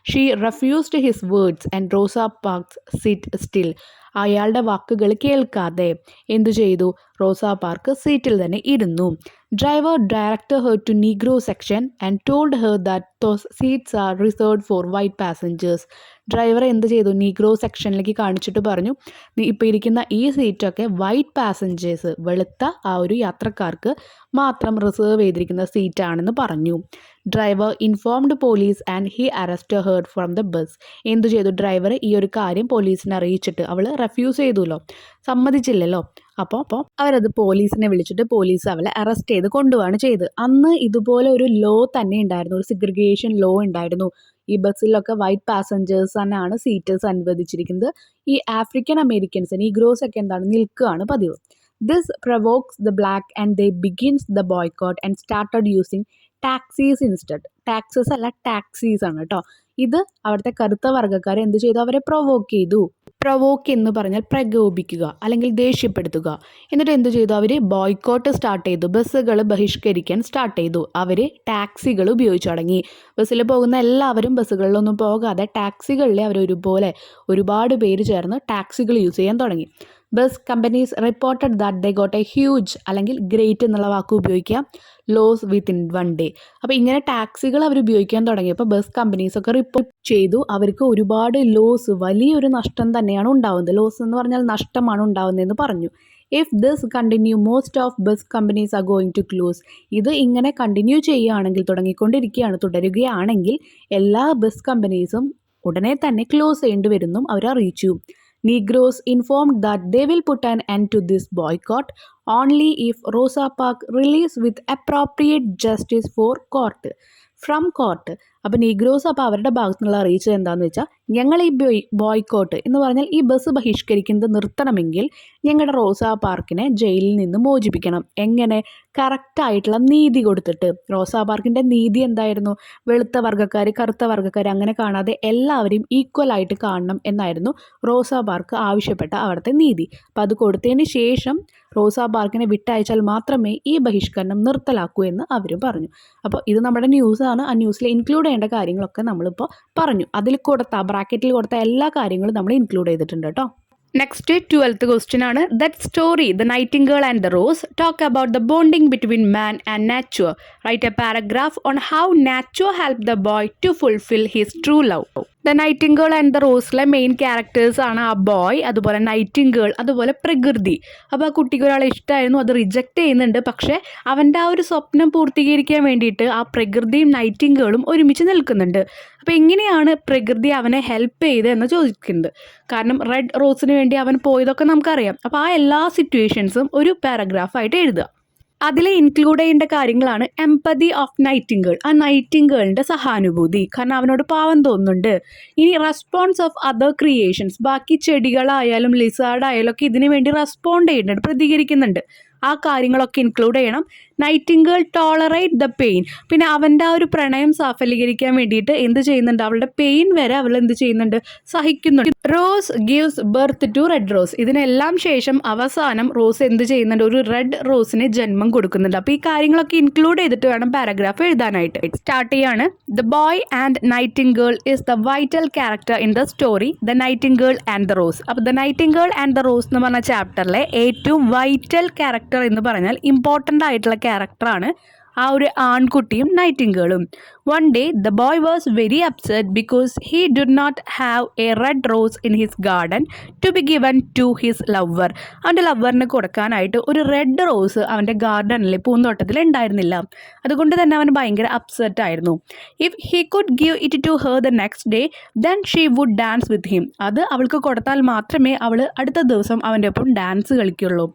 She refused his words and Rosa Parks sit still. അയാളുടെ വാക്കുകൾ കേൾക്കാതെ എന്തു ചെയ്തു? റോസ പാർക്ക് സീറ്റിൽ തന്നെ ഇരുന്നു. Driver directed her to Negro section and told her that those seats are reserved for white passengers. Driver എന്ത് ചെയ്തു, നീഗ്രോ സെക്ഷനിലേക്ക് കാണിച്ചിട്ട് പറഞ്ഞു, ഇപ്പോൾ ഇരിക്കുന്ന ഈ സീറ്റൊക്കെ വൈറ്റ് പാസഞ്ചേഴ്സ്, വെളുത്ത ആ ഒരു യാത്രക്കാർക്ക് മാത്രം റിസർവ് ചെയ്തിരിക്കുന്ന സീറ്റാണെന്ന് പറഞ്ഞു. Driver informed police and he arrest heard from the bus. എന്തു ചെയ്തു, ഡ്രൈവർ ഈ ഒരു കാര്യം പോലീസിനെ അറിയിച്ചിട്ട്, അവൾ റെഫ്യൂസ് ചെയ്തുല്ലോ, സമ്മതിച്ചില്ലല്ലോ, അപ്പോൾ അവരത് പോലീസിനെ വിളിച്ചിട്ട് പോലീസ് അവളെ അറസ്റ്റ് ചെയ്ത് കൊണ്ടുപോവാണ് ചെയ്ത്. അന്ന് ഇതുപോലെ ഒരു ലോ തന്നെ ഉണ്ടായിരുന്നു, ഒരു സിഗ്രിഗേഷൻ ലോ ഉണ്ടായിരുന്നു. ഈ ബസ്സിലൊക്കെ വൈറ്റ് പാസഞ്ചേഴ്സ് തന്നെയാണ് സീറ്റേഴ്സ് അനുവദിച്ചിരിക്കുന്നത്. ഈ ആഫ്രിക്കൻ അമേരിക്കൻസ്, നീഗ്രോസ് ഒക്കെ എന്താണ്, നിൽക്കുകയാണ് പതിവ്. This provokes the black and they begins the boycott and started using taxis instead. Taxes അല്ല, ടാക്സീസ് ആണ് കേട്ടോ. ഇത് അവിടുത്തെ കറുത്ത വർഗ്ഗക്കാരെ എന്ത് ചെയ്തു, അവരെ പ്രൊവോക്ക് ചെയ്തു. പ്രൊവോക്ക് എന്ന് പറഞ്ഞാൽ പ്രകോപിക്കുക അല്ലെങ്കിൽ ദേഷ്യപ്പെടുത്തുക. എന്നിട്ട് എന്ത് ചെയ്തു, അവർ ബോയ്ക്കോട്ട് സ്റ്റാർട്ട് ചെയ്തു, ബസ്സുകൾ ബഹിഷ്കരിക്കാൻ സ്റ്റാർട്ട് ചെയ്തു. അവർ ടാക്സികൾ ഉപയോഗിച്ചു തുടങ്ങി. ബസ്സിൽ പോകുന്ന എല്ലാവരും ബസ്സുകളിലൊന്നും പോകാതെ ടാക്സികളിൽ അവർ ഒരുപാട് പേര് ചേർന്ന് ടാക്സികൾ യൂസ് ചെയ്യാൻ തുടങ്ങി. Bus companies reported that they got A huge, അല്ലെങ്കിൽ ഗ്രേറ്റ് എന്നുള്ള വാക്ക് ഉപയോഗിക്കാം, ലോസ് വിത്തിൻ 1 day. അപ്പോൾ ഇങ്ങനെ ടാക്സികൾ അവർ ഉപയോഗിക്കാൻ തുടങ്ങിയപ്പോൾ ബസ് കമ്പനീസൊക്കെ റിപ്പോർട്ട് ചെയ്തു അവർക്ക് ഒരുപാട് ലോസ്, വലിയൊരു നഷ്ടം തന്നെയാണ് ഉണ്ടാവുന്നത്. ലോസ് എന്ന് പറഞ്ഞാൽ നഷ്ടമാണ് ഉണ്ടാവുന്നതെന്ന് പറഞ്ഞു. If this continue most of bus companies are going to close. ഇത് ഇങ്ങനെ കണ്ടിന്യൂ ചെയ്യുകയാണെങ്കിൽ, തുടരുകയാണെങ്കിൽ എല്ലാ ബസ് കമ്പനീസും ഉടനെ തന്നെ ക്ലോസ് ചെയ്യേണ്ടി വരുമെന്നും അവർ അറിയിച്ചു. Negroes informed that they will put an end to this boycott only if Rosa Parks released with appropriate justice from court. അപ്പോൾ നീഗ്രോസ് അപ്പോൾ അവരുടെ ഭാഗത്തു നിന്നുള്ള അറിയിച്ചത് എന്താണെന്ന് വെച്ചാൽ, ഞങ്ങൾ ഈ ബോയ്ക്കോട്ട് എന്ന് പറഞ്ഞാൽ ഈ ബസ് ബഹിഷ്കരിക്കുന്നത് നിർത്തണമെങ്കിൽ ഞങ്ങളുടെ റോസാ പാർക്കിനെ ജയിലിൽ നിന്ന് മോചിപ്പിക്കണം. എങ്ങനെ? കറക്റ്റായിട്ടുള്ള നീതി കൊടുത്തിട്ട്. റോസാ പാർക്കിൻ്റെ നീതി എന്തായിരുന്നു? വെളുത്ത വർഗ്ഗക്കാർ, കറുത്ത വർഗ്ഗക്കാർ അങ്ങനെ കാണാതെ എല്ലാവരെയും ഈക്വലായിട്ട് കാണണം എന്നായിരുന്നു റോസാ പാർക്ക് ആവശ്യപ്പെട്ട അവിടുത്തെ നീതി. അപ്പോൾ അത് കൊടുത്തതിന് ശേഷം റോസാ പാർക്കിനെ വിട്ടയച്ചാൽ മാത്രമേ ഈ ബഹിഷ്കരണം നിർത്തലാക്കൂ എന്ന് അവരും പറഞ്ഞു. അപ്പോൾ ഇത് നമ്മുടെ ന്യൂസാണ്. ആ ന്യൂസിൽ ഇൻക്ലൂഡ് ചെയ്യേണ്ട കാര്യങ്ങളൊക്കെ നമ്മളിപ്പോൾ പറഞ്ഞു. അതിൽ ബ്രാക്കറ്റിൽ കൊടുത്ത എല്ലാ കാര്യങ്ങളും നമ്മൾ ഇൻക്ലൂഡ് ചെയ്തിട്ടുണ്ട് കേട്ടോ. നെക്സ്റ്റ് 12th ക്വസ്റ്റ്യൻ ആണ്. That story the nightingale and the rose talk about the bonding between man and nature. Write a paragraph on how nature help the boy to fulfil his true love. The nightingale and the റോസിലെ മെയിൻ ക്യാരക്ടേഴ്സ് ആണ് ആ ബോയ്, അതുപോലെ നൈറ്റിംഗേൾ, അതുപോലെ പ്രകൃതി. അപ്പോൾ ആ കുട്ടിക്ക് ഒരാളെ ഇഷ്ടമായിരുന്നു, അത് റിജക്റ്റ് ചെയ്യുന്നുണ്ട്. പക്ഷേ അവൻ്റെ ആ ഒരു സ്വപ്നം പൂർത്തീകരിക്കാൻ വേണ്ടിയിട്ട് ആ പ്രകൃതിയും നൈറ്റിംഗേളും ഒരുമിച്ച് നിൽക്കുന്നുണ്ട്. അപ്പോൾ എങ്ങനെയാണ് പ്രകൃതി അവനെ ഹെൽപ്പ് ചെയ്ത് എന്ന് ചോദിക്കുന്നുണ്ട്. കാരണം റെഡ് റോസിന് വേണ്ടി അവൻ പോയതൊക്കെ നമുക്കറിയാം. അപ്പോൾ ആ എല്ലാ സിറ്റുവേഷൻസും ഒരു പാരഗ്രാഫായിട്ട് എഴുതുക. അതിൽ ഇൻക്ലൂഡ് ചെയ്യേണ്ട കാര്യങ്ങളാണ് എംപതി ഓഫ് നൈറ്റിംഗേൾ, ആ നൈറ്റിംഗേളിൻ്റെ സഹാനുഭൂതി, കാരണം അവനോട് പാവം തോന്നുന്നുണ്ട്. ഇനി റെസ്പോൺസ് ഓഫ് അതർ ക്രിയേഷൻസ്, ബാക്കി ചെടികളായാലും ലിസാർഡായാലും ഒക്കെ ഇതിനു വേണ്ടി റെസ്പോണ്ട് ചെയ്യുന്നുണ്ട്, പ്രതികരിക്കുന്നുണ്ട്. ആ കാര്യങ്ങളൊക്കെ ഇൻക്ലൂഡ് ചെയ്യണം. നൈറ്റിംഗേൾ ടോളറേറ്റ് ദ പെയിൻ, പിന്നെ അവൻ്റെ ആ ഒരു പ്രണയം സാഫല്യീകരിക്കാൻ വേണ്ടിയിട്ട് എന്ത് ചെയ്യുന്നുണ്ട്, അവളുടെ പെയിൻ വരെ അവൾ എന്ത് ചെയ്യുന്നുണ്ട്, സഹിക്കുന്നുണ്ട്. Rose gives birth to red rose. ഇതിനെല്ലാം ശേഷം അവസാനം റോസ് എന്ത് ചെയ്യുന്നുണ്ട്, ഒരു റെഡ് റോസിന് ജന്മം കൊടുക്കുന്നുണ്ട്. അപ്പോൾ ഈ കാര്യങ്ങളൊക്കെ ഇൻക്ലൂഡ് ചെയ്തിട്ട് വേണം പാരഗ്രാഫ് എഴുതാനായിട്ട്. സ്റ്റാർട്ട് ചെയ്യാണ്. The boy and nightingale is the vital character in the story the nightingale and the rose. അപ്പോൾ the nightingale and the rose എന്ന് പറഞ്ഞ ചാപ്റ്ററിലെ ഏറ്റവും വൈറ്റൽ ക്യാരക്ടർ എന്ന് പറഞ്ഞാൽ ഇമ്പോർട്ടൻ്റ് ആയിട്ടുള്ള ക്യാരക്ടറാണ് ആ ഒരു ആൺകുട്ടിയും നൈറ്റിംഗേളും. One day the boy was very upset because he did not have a red rose in his garden to be given to his lover. അവൻ്റെ ലവറിന് കൊടുക്കാനായിട്ട് ഒരു റെഡ് റോസ് അവൻ്റെ ഗാർഡനിൽ, പൂന്തോട്ടത്തിൽ ഉണ്ടായിരുന്നില്ല. അതുകൊണ്ട് തന്നെ അവൻ ഭയങ്കര അപ്സെറ്റ് ആയിരുന്നു. If he could give it to her the next day then she would dance with him. അത് അവൾക്ക് കൊടുത്താൽ മാത്രമേ അവൾ അടുത്ത ദിവസം അവൻ്റെ ഒപ്പം ഡാൻസ് കളിക്കുള്ളൂ.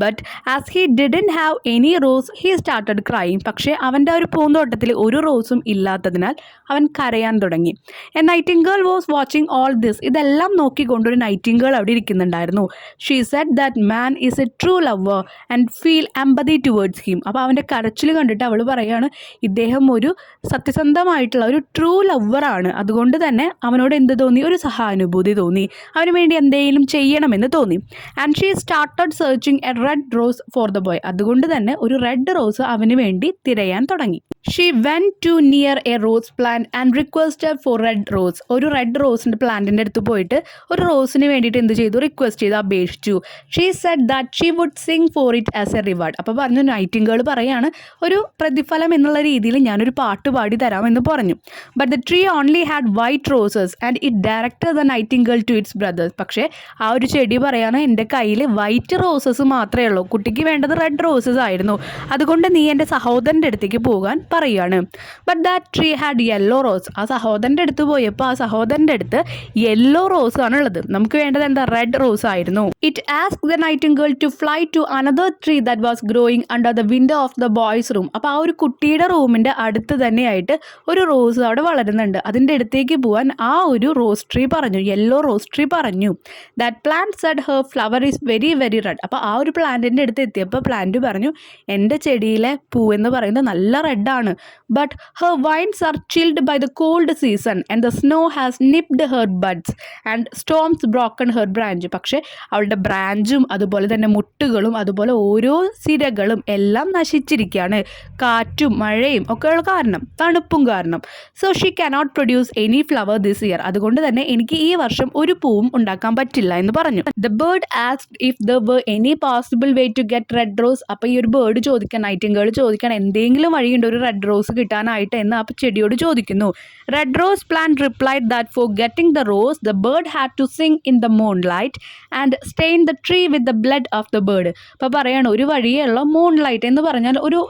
But as he didn't have any rose he started crying. പക്ഷേ അവൻ്റെ ഒരു പൂന്തോട്ടത്തിൽ ഒരു റോസും ഇല്ലാത്തതിനാൽ അവൻ കരയാൻ തുടങ്ങി. A nightingale was watching all this. ഇതെല്ലാം നോക്കിക്കൊണ്ടൊരു നൈറ്റിംഗേൾ അവിടെ ഇരിക്കുന്നുണ്ടായിരുന്നു. She said that man is a true lover and feel empathy towards him. അപ്പോൾ അവൻ്റെ കരച്ചിൽ കണ്ടിട്ട് അവൾ പറയുകയാണ്, ഇദ്ദേഹം ഒരു സത്യസന്ധമായിട്ടുള്ള ഒരു ട്രൂ ലവറാണ്. അതുകൊണ്ട് തന്നെ അവനോട് എന്ത് തോന്നി, ഒരു സഹാനുഭൂതി തോന്നി, അവന് വേണ്ടി എന്തെങ്കിലും ചെയ്യണമെന്ന് തോന്നി. And she started searching a red rose for the boy. അതുകൊണ്ട് തന്നെ ഒരു റെഡ് റോസ് അവന് വേണ്ടി തിരയാൻ തുടങ്ങി. She went to near a rose plant and requested for red rose. ഒരു റെഡ് റോസിൻ്റെ പ്ലാന്റിൻ്റെ അടുത്ത് പോയിട്ട് ഒരു റോസിന് വേണ്ടിയിട്ട് എന്ത് ചെയ്തു, റിക്വസ്റ്റ് ചെയ്ത് അപേക്ഷിച്ചു. She said that she would sing for it as a reward. അപ്പോൾ പറഞ്ഞു, നൈറ്റിംഗേൾ പറയാണ്, ഒരു പ്രതിഫലം എന്നുള്ള രീതിയിൽ ഞാനൊരു പാട്ട് പാടി തരാമെന്ന് പറഞ്ഞു. But the tree only had white roses and it directed the nightingale to its brothers. പക്ഷേ ആ ഒരു ചെടി പറയാണ്, എൻ്റെ കയ്യിൽ വൈറ്റ് റോസസ് മാത്രമേ ഉള്ളൂ, കുട്ടിക്ക് വേണ്ടത് റെഡ് റോസസ് ആയിരുന്നു, അതുകൊണ്ട് നീ എൻ്റെ സഹോദരൻ്റെ അടുത്തേക്ക് പോകാൻ പറയുകയാണ്. But that tree had yellow rose. ആ സഹോദരൻ്റെ അടുത്ത് പോയപ്പോൾ ആ സഹോദരൻ്റെ അടുത്ത് യെല്ലോ റോസ് ആണ് ഉള്ളത്, നമുക്ക് വേണ്ടത് എന്താ, റെഡ് റോസ് ആയിരുന്നു. It asked the nightingale to fly to another tree that was growing under the window of the boy's room. അപ്പോൾ ആ ഒരു കുട്ടിയുടെ റൂമിൻ്റെ അടുത്ത് തന്നെയായിട്ട് ഒരു റോസ് അവിടെ വളരുന്നുണ്ട്, അതിൻ്റെ അടുത്തേക്ക് പോകാൻ ആ ഒരു റോസ് ട്രീ പറഞ്ഞു, യെല്ലോ റോസ് ട്രീ പറഞ്ഞു. That plant said her flower is very very red. അപ്പോൾ ആ ഒരു പ്ലാന്റിൻ്റെ അടുത്ത് എത്തിയപ്പോൾ പ്ലാന്റ് പറഞ്ഞു, എൻ്റെ ചെടിയിലെ പൂ എന്ന് പറയുന്നത് നല്ല റെഡാണ്. But her vines are chilled by the cold season and the snow has nipped her buds and storms broken her branch. പക്ഷേ അവളുടെ ബ്രാഞ്ചും അതുപോലെ തന്നെ മുട്ടുകളും അതുപോലെ ഓരോ സിരകളും എല്ലാം നശിച്ചിരിക്കുകയാണ്, കാറ്റും മഴയും ഒക്കെയുള്ള കാരണം, തണുപ്പും കാരണം. So she cannot produce any flower this year. അതുകൊണ്ട് തന്നെ എനിക്ക് ഈ വർഷം ഒരു പൂവും ഉണ്ടാക്കാൻ പറ്റില്ല എന്ന് പറഞ്ഞു. The bird asked if there were any possible way to get red rose. അപ്പോൾ ഈ ഒരു ബേർഡ് ചോദിക്കാൻ, നൈറ്റിംഗേൾ ചോദിക്കാൻ, എന്തെങ്കിലും വഴിയുണ്ട് ഒരു റെഡ് റോസ് കിട്ടാനായിട്ട് എന്ന് ആ ചെടിയോട് ചോദിക്കുന്നു. Red rose plant replied that for getting the rose the bird had to sing in the moon light and stain the tree with the blood of the bird. അപ്പോൾ പറയാണ്, ഒരു വഴിയുള്ള മൂൺ ലൈറ്റ് എന്ന് പറഞ്ഞാൽ ഒരു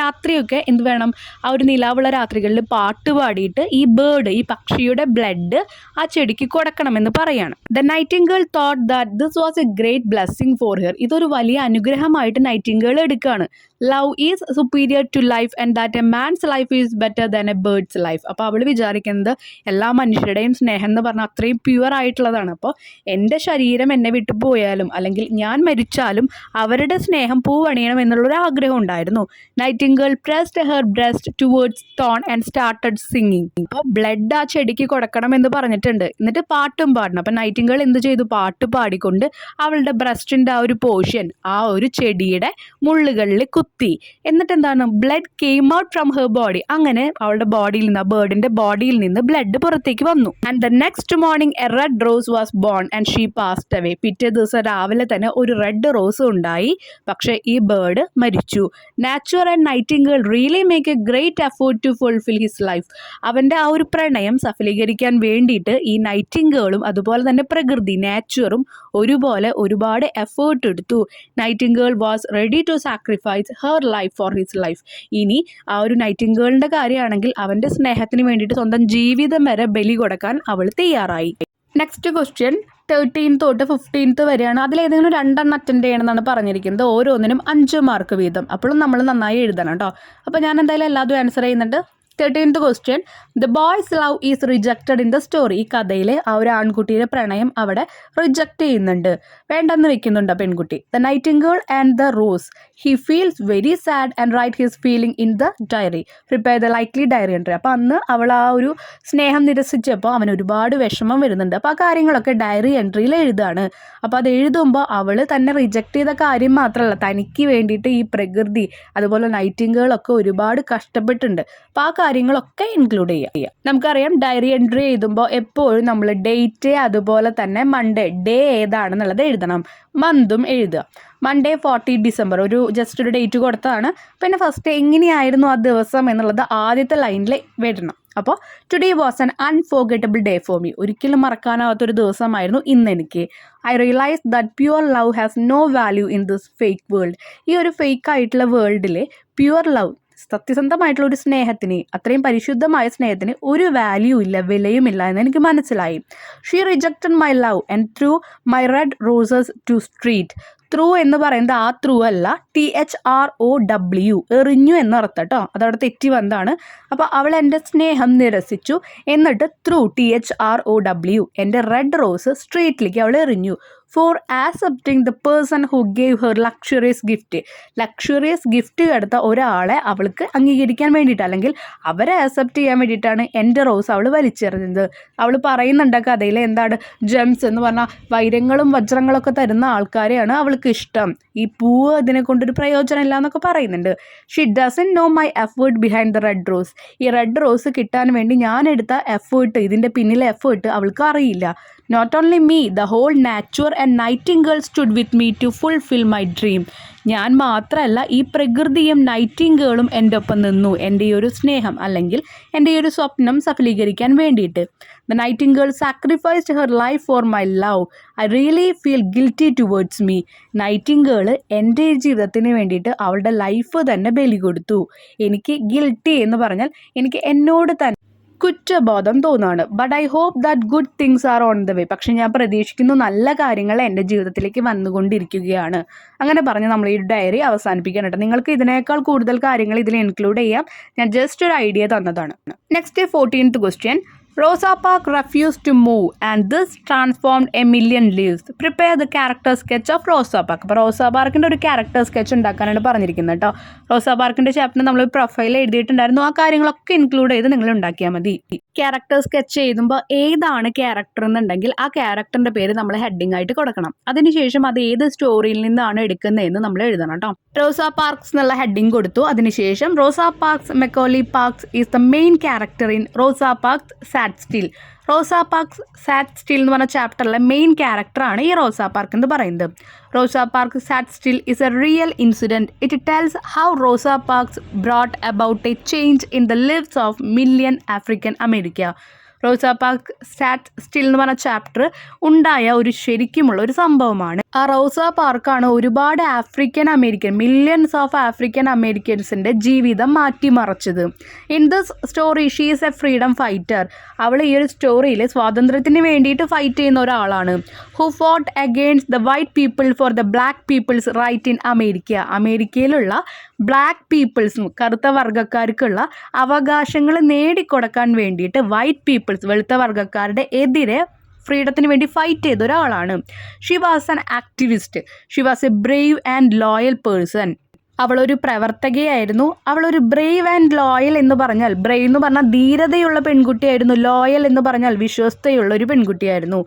രാത്രിയൊക്കെ എന്ത് വേണം, ആ ഒരു നിലാവുള്ള രാത്രികളിൽ പാട്ട് പാടിയിട്ട് ഈ ബേർഡ്, ഈ പക്ഷിയുടെ ബ്ലഡ് ആ ചെടിക്ക് കൊടുക്കണമെന്ന് പറയാണ്. The nightingale thought that this was a great blessing for her. ഇതൊരു വലിയ അനുഗ്രഹമായിട്ട് നൈറ്റിംഗേൾ എടുക്കുകയാണ്. Love is superior to life and that a man's life is better than a bird's life. അപ്പോൾ അവൾ വിചാരിക്കുന്നത് എല്ലാ മനുഷ്യരുടെയും സ്നേഹം എന്ന് പറഞ്ഞാൽ അത്രയും പ്യുവർ ആയിട്ടുള്ളതാണ്. അപ്പോൾ എൻ്റെ ശരീരം എന്നെ വിട്ടു പോയാലും അല്ലെങ്കിൽ ഞാൻ മരിച്ചാലും അവരുടെ സ്നേഹം പൂവണിയണം എന്നുള്ളൊരു ആഗ്രഹം ഉണ്ടായിരുന്നു. Nightingale pressed her breast towards thorn and started singing. അപ്പോൾ ബ്ലഡ് ആ ചെടിക്ക് കൊടുക്കണം എന്ന് പറഞ്ഞിട്ടുണ്ട്, എന്നിട്ട് പാട്ടും പാടണം. അപ്പോൾ നൈറ്റിംഗേൾ എന്ത് ചെയ്തു, പാട്ട് പാടിക്കൊണ്ട് അവളുടെ ബ്രസ്റ്റിൻ്റെ ആ ഒരു പോർഷൻ ആ ഒരു ചെടിയുടെ മുള്ളുകളിൽ കുത്തി. എന്നിട്ട് എന്താണ്, blood came out from her body. അങ്ങനെ അവളുടെ ബോഡിയിൽ നിന്ന്, ആ ബേർഡിന്റെ ബോഡിയിൽ നിന്ന് ബ്ലഡ് പുറത്തേക്ക് വന്നു. And the next morning A red rose was born and she passed away. പിറ്റേ ദിവസം രാവിലെ തന്നെ ഒരു റെഡ് റോസ് ഉണ്ടായി, പക്ഷേ ഈ ബേർഡ് മരിച്ചു. Nature and nightingale really make a great effort to fulfil his life. അവൻ്റെ ആ ഒരു പ്രണയം സഫലീകരിക്കാൻ വേണ്ടിയിട്ട് ഈ നൈറ്റിംഗേളും അതുപോലെ തന്നെ പ്രകൃതി, നാച്ചുറും ഒരുപോലെ ഒരുപാട് എഫേർട്ട് എടുത്തു. Nightingale was ready to sacrifice her life for his life. ഇനി ആ ഒരു നൈറ്റിംഗേളിൻ്റെ കാര്യമാണെങ്കിൽ അവൻ്റെ സ്നേഹത്തിന് വേണ്ടിയിട്ട് സ്വന്തം ജീവിതം വരെ ബലി കൊടുക്കാൻ അവൾ തയ്യാറായി. നെക്സ്റ്റ് ക്വസ്റ്റ്യൻ 13 തൊട്ട് 15 വരെയാണ്. അതിലേതെങ്കിലും 2 അറ്റൻഡ് ചെയ്യണമെന്നാണ് പറഞ്ഞിരിക്കുന്നത്. ഓരോന്നിനും 5 മാർക്ക് വീതം. അപ്പോഴും നമ്മൾ നന്നായി എഴുതണം കേട്ടോ. അപ്പോൾ ഞാൻ എന്തായാലും എല്ലാതും ആൻസർ ചെയ്യുന്നുണ്ട്. 13th question, the boys love is rejected in the story. ഈ കഥയിലെ ആ ഒരു ആൺകുട്ടിയുടെ പ്രണയം അവിടെ റിജക്റ്റ് ചെയ്യുന്നുണ്ട്, വേണ്ടെന്ന് വെക്കുന്നുണ്ട് ആ പെൺകുട്ടി. The nightingale and the rose, he feels very sad and write his feeling in the diary, prepare the likely diary entry. അപ്പോൾ അന്ന് അവൾ ആ ഒരു സ്നേഹം നിരസിച്ചപ്പോൾ അവന് ഒരുപാട് വിഷമം വരുന്നുണ്ട്. അപ്പോൾ ആ കാര്യങ്ങളൊക്കെ ഡയറി എൻട്രിയിൽ എഴുതാണ്. അപ്പോൾ അത് എഴുതുമ്പോൾ അവൾ തന്നെ റിജക്റ്റ് ചെയ്ത കാര്യം മാത്രമല്ല, തനിക്ക് വേണ്ടിയിട്ട് ഈ പ്രകൃതി അതുപോലെ നൈറ്റിംഗേളൊക്കെ ഒരുപാട് കഷ്ടപ്പെട്ടിട്ടുണ്ട്. അപ്പോൾ ആ കാര്യങ്ങളൊക്കെ ഇൻക്ലൂഡ് ചെയ്യുക. നമുക്കറിയാം ഡയറി എൻട്രി എഴുതുമ്പോൾ എപ്പോഴും നമ്മൾ ഡേറ്റ് അതുപോലെ തന്നെ മൺഡേ ഡേ ഏതാണെന്നുള്ളത് എഴുതണം, മന്തും എഴുതുക. മൺഡേ 14 ഡിസംബർ ഒരു ജസ്റ്റ് ഒരു ഡേറ്റ് കൊടുത്തതാണ്. പിന്നെ ഫസ്റ്റ് എങ്ങനെയായിരുന്നു ആ ദിവസം എന്നുള്ളത് ആദ്യത്തെ ലൈനിൽ വരണം. അപ്പോൾ today was an unforgettable day for me. ഒരിക്കലും മറക്കാനാവാത്തൊരു ദിവസമായിരുന്നു ഇന്ന് എനിക്ക്. I realise that pure love has no value in this fake world. ഈ ഒരു ഫേക്ക് ആയിട്ടുള്ള വേൾഡിൽ പ്യുവർ ലവ്, സത്യസന്ധമായിട്ടുള്ള ഒരു സ്നേഹത്തിന്, അത്രയും പരിശുദ്ധമായ സ്നേഹത്തിന് ഒരു വാല്യൂ ഇല്ല, വിലയുമില്ല എന്ന് എനിക്ക് മനസ്സിലായി. She rejected my love and threw my red roses to street. Threw എന്ന് പറയുന്നത് ആ ത്രൂ അല്ല, THROW, എറിഞ്ഞു എന്നർത്ഥം കേട്ടോ, അതവിടെ തെറ്റി വന്നതാണ്. അപ്പോൾ അവൾ എൻ്റെ സ്നേഹം നിരസിച്ചു, എന്നിട്ട് ത്രൂ THROW എൻ്റെ റെഡ് റോസ് സ്ട്രീറ്റിലേക്ക് അവൾ എറിഞ്ഞു. For accepting the person who gave her luxurious gift എടുത്ത ഒരാളെ അവൾക്ക് അംഗീകരിക്കാൻ വേണ്ടിയിട്ട്, അല്ലെങ്കിൽ അവരെ ആക്സെപ്റ്റ് ചെയ്യാൻ വേണ്ടിയിട്ടാണ് എൻ്റെ റോസ് അവൾ വലിച്ചെറിഞ്ഞത്. അവൾ പറയുന്നുണ്ട് കഥയിൽ എന്താണ്, ജെംസ് എന്ന് പറഞ്ഞാൽ വൈരങ്ങളും വജ്രങ്ങളൊക്കെ തരുന്ന ആൾക്കാരെയാണ് അവൾക്ക് ഇഷ്ടം, ഈ പൂവ് ഇതിനെ കൊണ്ടൊരു പ്രയോജനം ഇല്ല എന്നൊക്കെ പറയുന്നുണ്ട്. She doesn't know my effort behind the red rose. ഈ റെഡ് റോസ് കിട്ടാൻ വേണ്ടി ഞാൻ എടുത്ത എഫേർട്ട്, ഇതിൻ്റെ പിന്നിലെ എഫേർട്ട് അവൾക്ക് അറിയില്ല. Not only me, the whole nature and nightingale stood with me to fulfil my dream. ഞാൻ മാത്രമല്ല, ഈ പ്രകൃതിയും നൈറ്റിംഗേളും എൻ്റെ ഒപ്പം നിന്നു, എൻ്റെ ഈ ഒരു സ്നേഹം അല്ലെങ്കിൽ എൻ്റെ ഈ ഒരു സ്വപ്നം സഫലീകരിക്കാൻ വേണ്ടിയിട്ട്. The Nightingale sacrificed her life for my love. I really feel guilty towards me. Nightingale എൻ്റെ ജീവിതത്തിന് വേണ്ടിയിട്ട് അവളുടെ ലൈഫ് തന്നെ ബലി കൊടുത്തു. എനിക്ക് ഗിൽറ്റി എന്ന് പറഞ്ഞാൽ എനിക്ക് എന്നോട് തന്നെ കുറ്റബോധം തോന്നുകയാണ്. But I hope that good things are on the way. പക്ഷെ ഞാൻ പ്രതീക്ഷിക്കുന്നു നല്ല കാര്യങ്ങൾ എൻ്റെ ജീവിതത്തിലേക്ക് വന്നുകൊണ്ടിരിക്കുകയാണ്. അങ്ങനെ പറഞ്ഞ് നമ്മൾ ഈ ഡയറി അവസാനിപ്പിക്കാൻ കേട്ടോ. നിങ്ങൾക്ക് ഇതിനേക്കാൾ കൂടുതൽ കാര്യങ്ങൾ ഇതിൽ ഇൻക്ലൂഡ് ചെയ്യാം, ഞാൻ ജസ്റ്റ് ഒരു ഐഡിയ തന്നതാണ്. Next 14th question. Rosa Parks refused to move and this transformed a million lives. Prepare the character sketch of Rosa Parks. അപ്പോൾ റോസാ പാർക്കിൻ്റെ ഒരു ക്യാരക്ടർ സ്കെച്ച് ഉണ്ടാക്കാനാണ് പറഞ്ഞിരിക്കുന്നത് കേട്ടോ. റോസാ പാർക്കിൻ്റെ ചാപ്റ്ററിന് നമ്മൾ പ്രൊഫൈൽ എഴുതിയിട്ടുണ്ടായിരുന്നു, ആ കാര്യങ്ങളൊക്കെ ഇൻക്ലൂഡ് ചെയ്ത് നിങ്ങൾ ഉണ്ടാക്കിയാൽ മതി. ക്യാരക്ടർ സ്കെച്ച് എഴുതുമ്പോൾ ഏതാണ് ക്യാരക്ടർ എന്നുണ്ടെങ്കിൽ ആ ക്യാരക്ടറിൻ്റെ പേര് നമ്മൾ ഹെഡിങ് ആയിട്ട് കൊടുക്കണം. അതിനുശേഷം അത് ഏത് സ്റ്റോറിയിൽ നിന്നാണ് എടുക്കുന്നതെന്ന് നമ്മൾ എഴുതണം കേട്ടോ. റോസാ പാർക്സ് എന്നുള്ള ഹെഡിങ് കൊടുത്തു. അതിനുശേഷം Rosa Parks McCauley Parks is the main character in Rosa Parks sat still. Rosa Parks sat still എന്ന് പറഞ്ഞ ചാപ്റ്ററിലെ മെയിൻ ക്യാരക്ടറാണ് ഈ റോസാ പാർക്ക് എന്ന് പറയുന്നത്. Rosa Park sat still is a real incident. It tells how Rosa Parks brought about a change in the lives of million African America. Rosa Park sat still എന്ന് പറഞ്ഞ ചാപ്റ്റർ ഉണ്ടായ ഒരു ശരിക്കുമുള്ള ഒരു സംഭവമാണ്. ആ റോസാ പാർക്കാണ് ഒരുപാട് മില്യൺസ് ഓഫ് ആഫ്രിക്കൻ അമേരിക്കൻസിൻ്റെ ജീവിതം മാറ്റിമറിച്ചത്. In this story she is a freedom fighter. അവൾ ഈ ഒരു സ്റ്റോറിയിൽ സ്വാതന്ത്ര്യത്തിന് വേണ്ടിയിട്ട് ഫൈറ്റ് ചെയ്യുന്ന ഒരാളാണ്. Who fought against the white people for the black peoples right in America. അമേരിക്കയിലുള്ള ബ്ലാക്ക് പീപ്പിൾസും കറുത്ത വർഗ്ഗക്കാർക്കുള്ള അവകാശങ്ങൾ നേടിക്കൊടുക്കാൻ വേണ്ടിയിട്ട് വൈറ്റ് പീപ്പിൾസ് വെളുത്ത വർഗ്ഗക്കാരുടെ എതിരെ ഫ്രീഡത്തിന് വേണ്ടി ഫൈറ്റ് ചെയ്ത ഒരാളാണ്. She was an activist. She was A Brave and loyal person. അവളൊരു പ്രവർത്തകയായിരുന്നു. അവളൊരു ബ്രേവ് ആൻഡ് ലോയൽ എന്ന് പറഞ്ഞാൽ, ബ്രേവ് എന്ന് പറഞ്ഞാൽ ധീരതയുള്ള പെൺകുട്ടിയായിരുന്നു, ലോയൽ എന്ന് പറഞ്ഞാൽ വിശ്വസ്തയുള്ള ഒരു പെൺകുട്ടിയായിരുന്നു.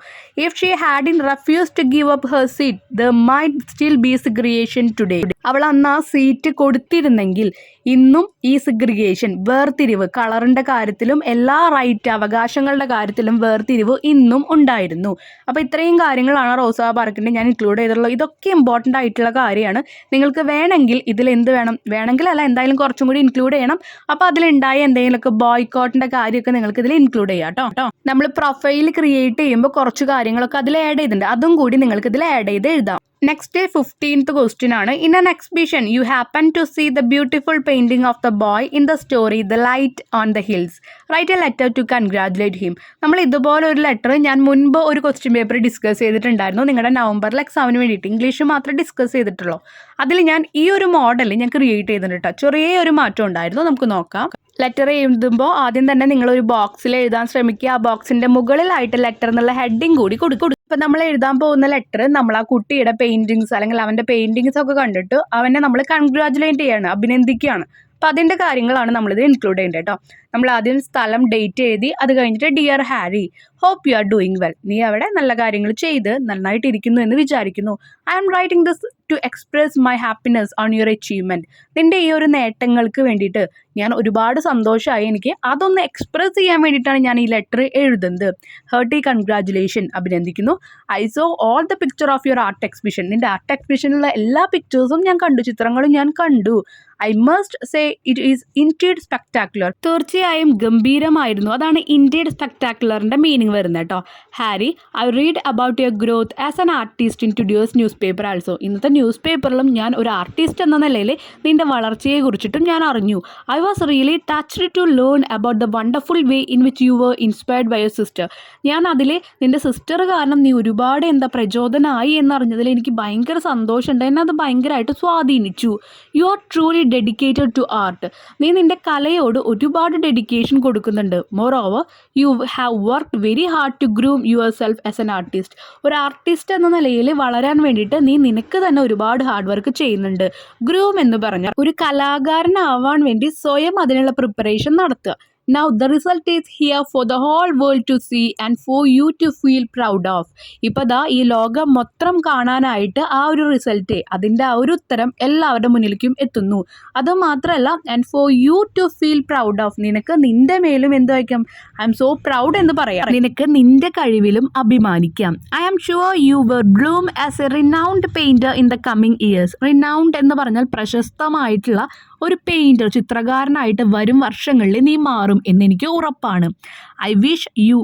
If she had in refuse to give up her seat the might still be segregation today. അവൾ അന്ന് ആ സീറ്റ് കൊടുത്തിരുന്നെങ്കിൽ ഇന്നും ഈ സിഗ്രിഗേഷൻ, വേർതിരിവ്, കളറിൻ്റെ കാര്യത്തിലും എല്ലാ റൈറ്റ് അവകാശങ്ങളുടെ കാര്യത്തിലും വേർതിരിവ് ഇന്നും ഉണ്ടായിരുന്നു. അപ്പോൾ ഇത്രയും കാര്യങ്ങളാണ് റോസാ പാർക്കിൻ്റെ ഞാൻ ഇൻക്ലൂഡ് ചെയ്തിട്ടുള്ളത്. ഇതൊക്കെ ഇമ്പോർട്ടൻ്റ് ആയിട്ടുള്ള കാര്യമാണ്. നിങ്ങൾക്ക് വേണമെങ്കിൽ ഇതിൽ എന്ത് വേണമെങ്കിലല്ല, എന്തായാലും കുറച്ചും കൂടി ഇൻക്ലൂഡ് ചെയ്യണം. അപ്പോൾ അതിലുണ്ടായ എന്തെങ്കിലുമൊക്കെ ബോയ്ക്കോട്ടിൻ്റെ കാര്യമൊക്കെ നിങ്ങൾക്ക് ഇതിൽ ഇൻക്ലൂഡ് ചെയ്യാം കേട്ടോ. നമ്മൾ പ്രൊഫൈൽ ക്രിയേറ്റ് ചെയ്യുമ്പോൾ കുറച്ച് കാര്യങ്ങളൊക്കെ അതിൽ ആഡ് ചെയ്തിട്ടുണ്ട്, അതും കൂടി നിങ്ങൾക്ക് ഇതിൽ ആഡ് ചെയ്ത് എഴുതാം. നെക്സ്റ്റ് 15th ക്വസ്റ്റ്യൻ ആണ്. In an exhibition you happen to see the beautiful painting of the boy in the story the light on the hills. Write a letter to congratulate him. നമ്മൾ ഇതുപോലെ ഒരു ലെറ്റർ ഞാൻ മുൻപ് ഒരു ക്വസ്റ്റ്യൻ പേപ്പർ ഡിസ്കസ് ചെയ്തിട്ടുണ്ടായിരുന്നു. നിങ്ങളുടെ നവംബറിൽ എക്സാമിന് വേണ്ടിയിട്ട് ഇംഗ്ലീഷ് മാത്രമേ ഡിസ്കസ് ചെയ്തിട്ടുള്ളൂ. അതിൽ ഞാൻ ഈ ഒരു മോഡൽ ഞാൻ ക്രിയേറ്റ് ചെയ്തിട്ടുണ്ട് കേട്ടോ. ചെറിയ ഒരു മാറ്റം ഉണ്ടായിരുന്നു, നമുക്ക് നോക്കാം. ലെറ്റർ എഴുതുമ്പോൾ ആദ്യം തന്നെ നിങ്ങളൊരു ബോക്സിൽ എഴുതാൻ ശ്രമിക്കുക. ആ ബോക്സിൻ്റെ മുകളിലായിട്ട് ലെറ്റർ എന്നുള്ള ഹെഡിങ് കൂടി കൊടുക്കും. ഇപ്പം നമ്മൾ എഴുതാൻ പോകുന്ന ലെറ്റർ നമ്മൾ ആ കുട്ടിയുടെ പെയിൻറ്റിങ്സ് അല്ലെങ്കിൽ അവൻ്റെ പെയിൻറ്റിങ്സ് ഒക്കെ കണ്ടിട്ട് അവനെ നമ്മൾ കൺഗ്രാജുലേറ്റ് ചെയ്യാണ്, അഭിനന്ദിക്കുകയാണ്. അപ്പോൾ അതിൻ്റെ കാര്യങ്ങളാണ് നമ്മളിത് ഇൻക്ലൂഡ് ചെയ്യേണ്ടത് കേട്ടോ. നമ്മൾ ആദ്യം സ്ഥലം, ഡേറ്റ് എഴുതി, അത് കഴിഞ്ഞിട്ട് dear Harry, hope you are doing well. നീ അവിടെ നല്ല കാര്യങ്ങൾ ചെയ്ത് നന്നായിട്ടിരിക്കുന്നു എന്ന് വിചാരിക്കുന്നു. I am writing this to express my happiness on your achievement. നിൻ്റെ ഈ ഒരു നേട്ടങ്ങൾക്ക് വേണ്ടിയിട്ട് ഞാൻ ഒരുപാട് സന്തോഷമായി, എനിക്ക് അതൊന്ന് എക്സ്പ്രസ് ചെയ്യാൻ വേണ്ടിയിട്ടാണ് ഞാൻ ഈ ലെറ്റർ എഴുതുന്നത്. ഹേർട്ടി കൺഗ്രാജുലേഷൻ, അഭിനന്ദിക്കുന്നു. I saw all the picture of your art exhibition. നിൻ്റെ ആർട്ട് എക്സിബിഷനിലുള്ള എല്ലാ പിക്ചേഴ്സും ഞാൻ കണ്ടു, ചിത്രങ്ങളും ഞാൻ കണ്ടു. I must say it is indeed spectacular. തീർച്ചയായും ഗംഭീരമായിരുന്നു. അതാണ് ഇൻഡീഡ് സ്പെക്ടാക്കുലറിൻ്റെ മീനിങ് വരുന്നത് കേട്ടോ. Harry, I read about your growth as an artist in today's newspaper also. ഇന്നത്തെ ന്യൂസ് പേപ്പറിലും ഞാൻ ഒരു ആർട്ടിസ്റ്റ് എന്ന നിലയിൽ നിൻ്റെ വളർച്ചയെ കുറിച്ചിട്ടും ഞാൻ അറിഞ്ഞു. I was really touched to learn about the wonderful way in which you were inspired by your sister. ഞാൻ അതിൽ നിൻ്റെ സിസ്റ്റർ കാരണം നീ ഒരുപാട് പ്രചോദനമായി എന്നറിഞ്ഞതിൽ എനിക്ക് ഭയങ്കര സന്തോഷമുണ്ട്. എന്നെ അത് ഭയങ്കരമായിട്ട് സ്വാധീനിച്ചു. You are truly dedicated to art. നീ നിൻ്റെ കലയോട് ഒരുപാട് ഡെഡിക്കേഷൻ കൊടുക്കുന്നുണ്ട്. Moreover you have work very hard to groom yourself as an artist. ഒരു ആർട്ടിസ്റ്റ് എന്ന നിലയിൽ വളരാൻ വേണ്ടിയിട്ട് നീ നിനക്ക് തന്നെ ഒരുപാട് ഹാർഡ് വർക്ക് ചെയ്യുന്നുണ്ട്. ഗ്രൂം എന്ന് പറഞ്ഞാൽ ഒരു കലാകാരനാവാൻ വേണ്ടി സ്വയം അതിനുള്ള പ്രിപ്പറേഷൻ നടത്തുക. Now the result is here for the whole world to see and for you to feel proud of. ഇപ്പോൾ ദാ ഈ ലോകം മൊത്തം കാണാനായിട്ട് ആ ഒരു റിസൾട്ട്, അതിൻ്റെ ആ ഒരു ഉത്തരം എല്ലാവരുടെ മുന്നിലേക്കും എത്തുന്നു. അതുമാത്രമല്ല, and for you to feel proud of, നിനക്ക് നിൻ്റെ മേലും എന്ത് വയ്ക്കാം, ഐ എം സോ പ്രൗഡ് എന്ന് പറയാം. നിനക്ക് നിൻ്റെ കഴിവിലും അഭിമാനിക്കാം. I am sure you will bloom as a renowned painter in the coming years. Renowned എന്ന് പറഞ്ഞാൽ പ്രശസ്തമായിട്ടുള്ള ഒരു പെയിൻറ്റർ, ചിത്രകാരനായിട്ട് വരും വർഷങ്ങളിൽ നീ മാറും എന്നെനിക്ക് ഉറപ്പാണ്. I wish you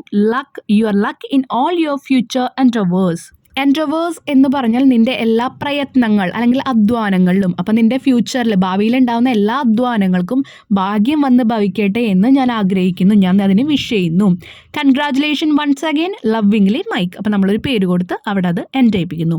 your luck in all your future endeavours. Endeavours എന്ന് പറഞ്ഞാൽ നിൻ്റെ എല്ലാ പ്രയത്നങ്ങൾ അല്ലെങ്കിൽ അധ്വാനങ്ങളിലും. അപ്പം നിൻ്റെ ഫ്യൂച്ചറിൽ ഭാവിയിലുണ്ടാകുന്ന എല്ലാ അധ്വാനങ്ങൾക്കും ഭാഗ്യം വന്ന് ഭവിക്കട്ടെ എന്ന് ഞാൻ ആഗ്രഹിക്കുന്നു. ഞാൻ അതിന് വിഷ് ചെയ്യുന്നു. Congratulation once again, lovingly Mike. അപ്പം നമ്മളൊരു പേര് കൊടുത്ത് അവിടെ അത് എൻഡ് ചെയ്യിപ്പിക്കുന്നു.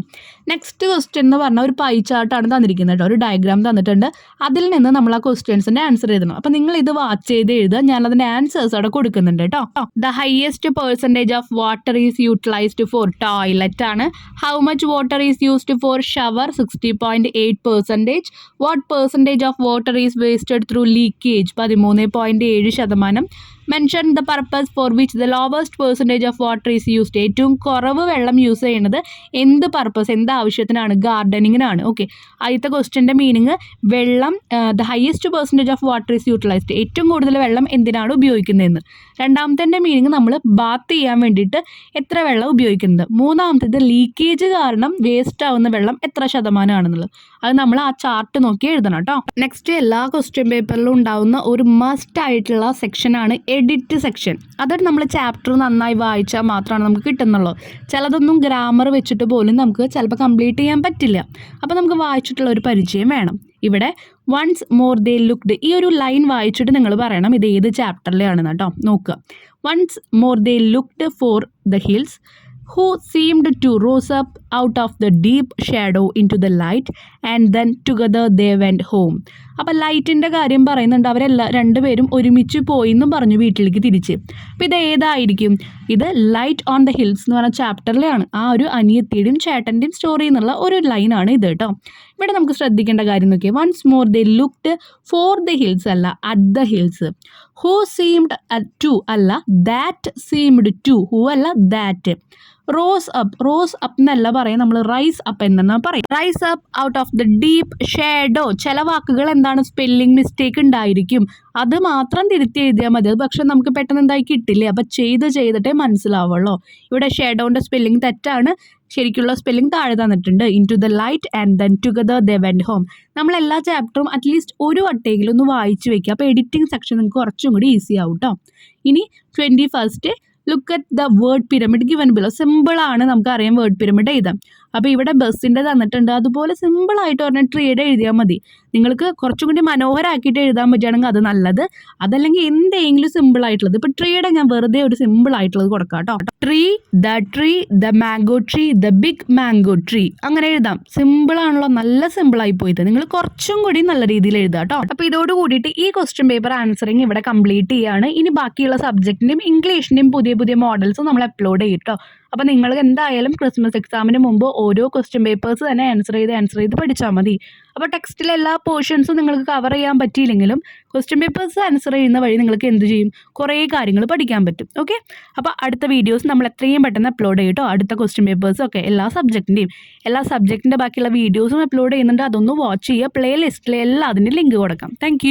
നെക്സ്റ്റ് ക്വസ്റ്റ്യൻ എന്ന് പറഞ്ഞാൽ ഒരു പൈ ചാർട്ടാണ് തന്നിരിക്കുന്നത് കേട്ടോ. ഒരു ഡയഗ്രാം തന്നിട്ടുണ്ട്. അതിൽ നിന്ന് നമ്മൾ ആ ക്വസ്റ്റ്യൻസിൻ്റെ ആൻസർ എഴുതണം. അപ്പം നിങ്ങൾ ഇത് വാച്ച് ചെയ്ത് എഴുതുക. ഞാൻ അതിൻ്റെ ആൻസേഴ്സ് അവിടെ കൊടുക്കുന്നുണ്ട് കേട്ടോ. The highest percentage of water is utilised for toilet ആണ്. How much water is used for shower? 60.8%. What percentage of water is wasted through leakage? 13.7%. Mention the purpose for which the lowest percentage of water is used. ഏറ്റവും കുറവ് വെള്ളം യൂസ് ചെയ്യുന്നത് എന്ത് പർപ്പസ്, എന്ത് ആവശ്യത്തിനാണ്? ഗാർഡനിങ്ങിനാണ്. ഓക്കെ, ആദ്യത്തെ ക്വസ്റ്റ്യൻ്റെ മീനിങ് വെള്ളം, the highest percentage of water is utilised, ഏറ്റവും കൂടുതൽ വെള്ളം എന്തിനാണ് ഉപയോഗിക്കുന്നതെന്ന്. രണ്ടാമത്തെ മീനിങ് നമ്മൾ ബാത്ത് ചെയ്യാൻ വേണ്ടിയിട്ട് എത്ര വെള്ളം ഉപയോഗിക്കുന്നത്. മൂന്നാമത്തേത് ലീക്കേജ് കാരണം വേസ്റ്റ് ആവുന്ന വെള്ളം എത്ര ശതമാനമാണെന്നുള്ളത്. അത് നമ്മൾ ആ ചാർട്ട് നോക്കി എഴുതണം കേട്ടോ. നെക്സ്റ്റ്, എല്ലാ ക്വസ്റ്റ്യൻ പേപ്പറിലും ഉണ്ടാവുന്ന ഒരു മസ്റ്റ് ആയിട്ടുള്ള സെക്ഷനാണ് എഡിറ്റ് സെക്ഷൻ. അതൊരു നമ്മൾ ചാപ്റ്റർ നന്നായി വായിച്ചാൽ മാത്രമാണ് നമുക്ക് കിട്ടുന്നുള്ളൂ. ചിലതൊന്നും ഗ്രാമർ വെച്ചിട്ട് പോലും നമുക്ക് ചിലപ്പോൾ കംപ്ലീറ്റ് ചെയ്യാൻ പറ്റില്ല. അപ്പോൾ നമുക്ക് വായിച്ചിട്ടുള്ള ഒരു പരിചയം വേണം. ഇവിടെ വൺസ് മോർ ദേ ലുക്ക്ഡ്, ഈ ഒരു ലൈൻ വായിച്ചിട്ട് നിങ്ങൾ പറയണം ഇത് ഏത് ചാപ്റ്ററിലാണെന്ന് കേട്ടോ. നോക്കുക. Once more they looked for the hills who seemed to rose up out of the deep shadow into the light and then together they went home. അപ്പോൾ ലൈറ്റിൻ്റെ കാര്യം പറയുന്നുണ്ട്. രണ്ടുപേരും ഒരുമിച്ച് പോയി എന്നും പറഞ്ഞു വീട്ടിലേക്ക് തിരിച്ച്. അപ്പോൾ ഇത് ഏതായിരിക്കും? ഇത് ലൈറ്റ് ഓൺ ദ ഹിൽസ് എന്ന് പറഞ്ഞ ചാപ്റ്ററിലാണ്. ആ ഒരു അനിയത്തിയുടെയും ചേട്ടൻ്റെയും സ്റ്റോറി എന്നുള്ള ഒരു ലൈനാണ് ഇത് കേട്ടോ. ഇവിടെ നമുക്ക് ശ്രദ്ധിക്കേണ്ട കാര്യം നോക്കിയാൽ once more they looked for the hills അല്ല, at the hills. Who seemed to അല്ല, ദാറ്റ് സീംഡ് ടു. ഹൂ അല്ല, ദാറ്റ്. റോസ് അപ്പ് എന്നല്ല പറയാം, നമ്മൾ റൈസ് അപ്പ് എന്നാണ് പറയും. Rise up out of the deep shadow. ചില വാക്കുകൾ എന്താണ് സ്പെല്ലിംഗ് മിസ്റ്റേക്ക് ഉണ്ടായിരിക്കും, അത് മാത്രം തിരുത്തി എഴുതിയാൽ മതി. അത് പക്ഷെ നമുക്ക് പെട്ടെന്ന് എന്തായി കിട്ടില്ലേ. അപ്പം ചെയ്തിട്ടേ മനസ്സിലാവുള്ളൂ. ഇവിടെ ഷാഡോൻ്റെ സ്പെല്ലിംഗ് തെറ്റാണ്. ശരിക്കുള്ള സ്പെല്ലിംഗ് താഴെ തന്നിട്ടുണ്ട്. In to the light and then together they went home. നമ്മൾ എല്ലാ ചാപ്റ്ററും അറ്റ്ലീസ്റ്റ് ഒരു വട്ടെങ്കിലും ഒന്ന് വായിച്ചു വെക്കുക. അപ്പോൾ എഡിറ്റിംഗ് സെക്ഷൻ നിങ്ങൾക്ക് കുറച്ചും കൂടി ഈസി ആവും കേട്ടോ. ഇനി 21st, look at the word pyramid given below. സിമ്പിളാണ്, നമുക്കറിയാം വേർഡ് പിരമിഡ് എഴുതാം. അപ്പോൾ ഇവിടെ ബസ്സിൻ്റെ തന്നിട്ടുണ്ട്. അതുപോലെ സിമ്പിളായിട്ട് പറഞ്ഞാൽ ട്രീയുടെ എഴുതിയാൽ മതി. നിങ്ങൾക്ക് കുറച്ചും കൂടി മനോഹരമാക്കിയിട്ട് എഴുതാൻ പറ്റുകയാണെങ്കിൽ അത് നല്ലത്. അതല്ലെങ്കിൽ എന്തെങ്കിലും സിമ്പിളായിട്ടുള്ളത്. ഇപ്പോൾ ട്രീയുടെ ഞാൻ വെറുതെ ഒരു സിമ്പിളായിട്ടുള്ളത് കൊടുക്കാം കേട്ടോ. Tree, the mango tree, the big mango tree. അങ്ങനെ എഴുതാം. സിമ്പിളാണല്ലോ, നല്ല സിമ്പിളായി പോയത്. നിങ്ങൾ കുറച്ചും കൂടി നല്ല രീതിയിൽ എഴുതാം കേട്ടോ. അപ്പോൾ ഇതോട് കൂടിയിട്ട് ഈ ക്വസ്റ്റ്യൻ പേപ്പർ ആൻസറിങ് ഇവിടെ കംപ്ലീറ്റ് ചെയ്യുകയാണ്. ഇനി ബാക്കിയുള്ള സബ്ജക്റ്റിൻ്റെയും ഇംഗ്ലീഷിൻ്റെയും പുതിയ മോഡൽസ് നമ്മൾ അപ്ലോഡ് ചെയ്യും കേട്ടോ. അപ്പോൾ നിങ്ങൾ എന്തായാലും ക്രിസ്മസ് എക്സാമിന് മുമ്പ് ഓരോ ക്വസ്റ്റ്യൻ പേപ്പേഴ്സ് തന്നെ ആൻസർ ചെയ്ത് പഠിച്ചാൽ മതി. അപ്പോൾ ടെക്സ്റ്റിലെ എല്ലാ പോർഷൻസും നിങ്ങൾക്ക് കവർ ചെയ്യാൻ പറ്റിയില്ലെങ്കിലും ക്വസ്റ്റ്യൻ പേപ്പേഴ്സ് ആൻസർ ചെയ്യുന്ന വഴി നിങ്ങൾക്ക് എന്ത് ചെയ്യും, കുറേ കാര്യങ്ങൾ പഠിക്കാൻ പറ്റും. ഓക്കെ, അപ്പോൾ അടുത്ത വീഡിയോസ് നമ്മൾ എത്രയും പെട്ടെന്ന് അപ്ലോഡ് ചെയ്യും കേട്ടോ. അടുത്ത ക്വസ്റ്റ്യൻ പേപ്പേഴ്സും ഒക്കെ എല്ലാ സബ്ജക്റ്റിൻ്റെ ബാക്കിയുള്ള വീഡിയോസും അപ്ലോഡ് ചെയ്യുന്നുണ്ട്. അതൊന്ന് വാച്ച് ചെയ്യുക. പ്ലേ ലിസ്റ്റിൽ എല്ലാ അതിൻ്റെ ലിങ്ക് കൊടുക്കാം. താങ്ക്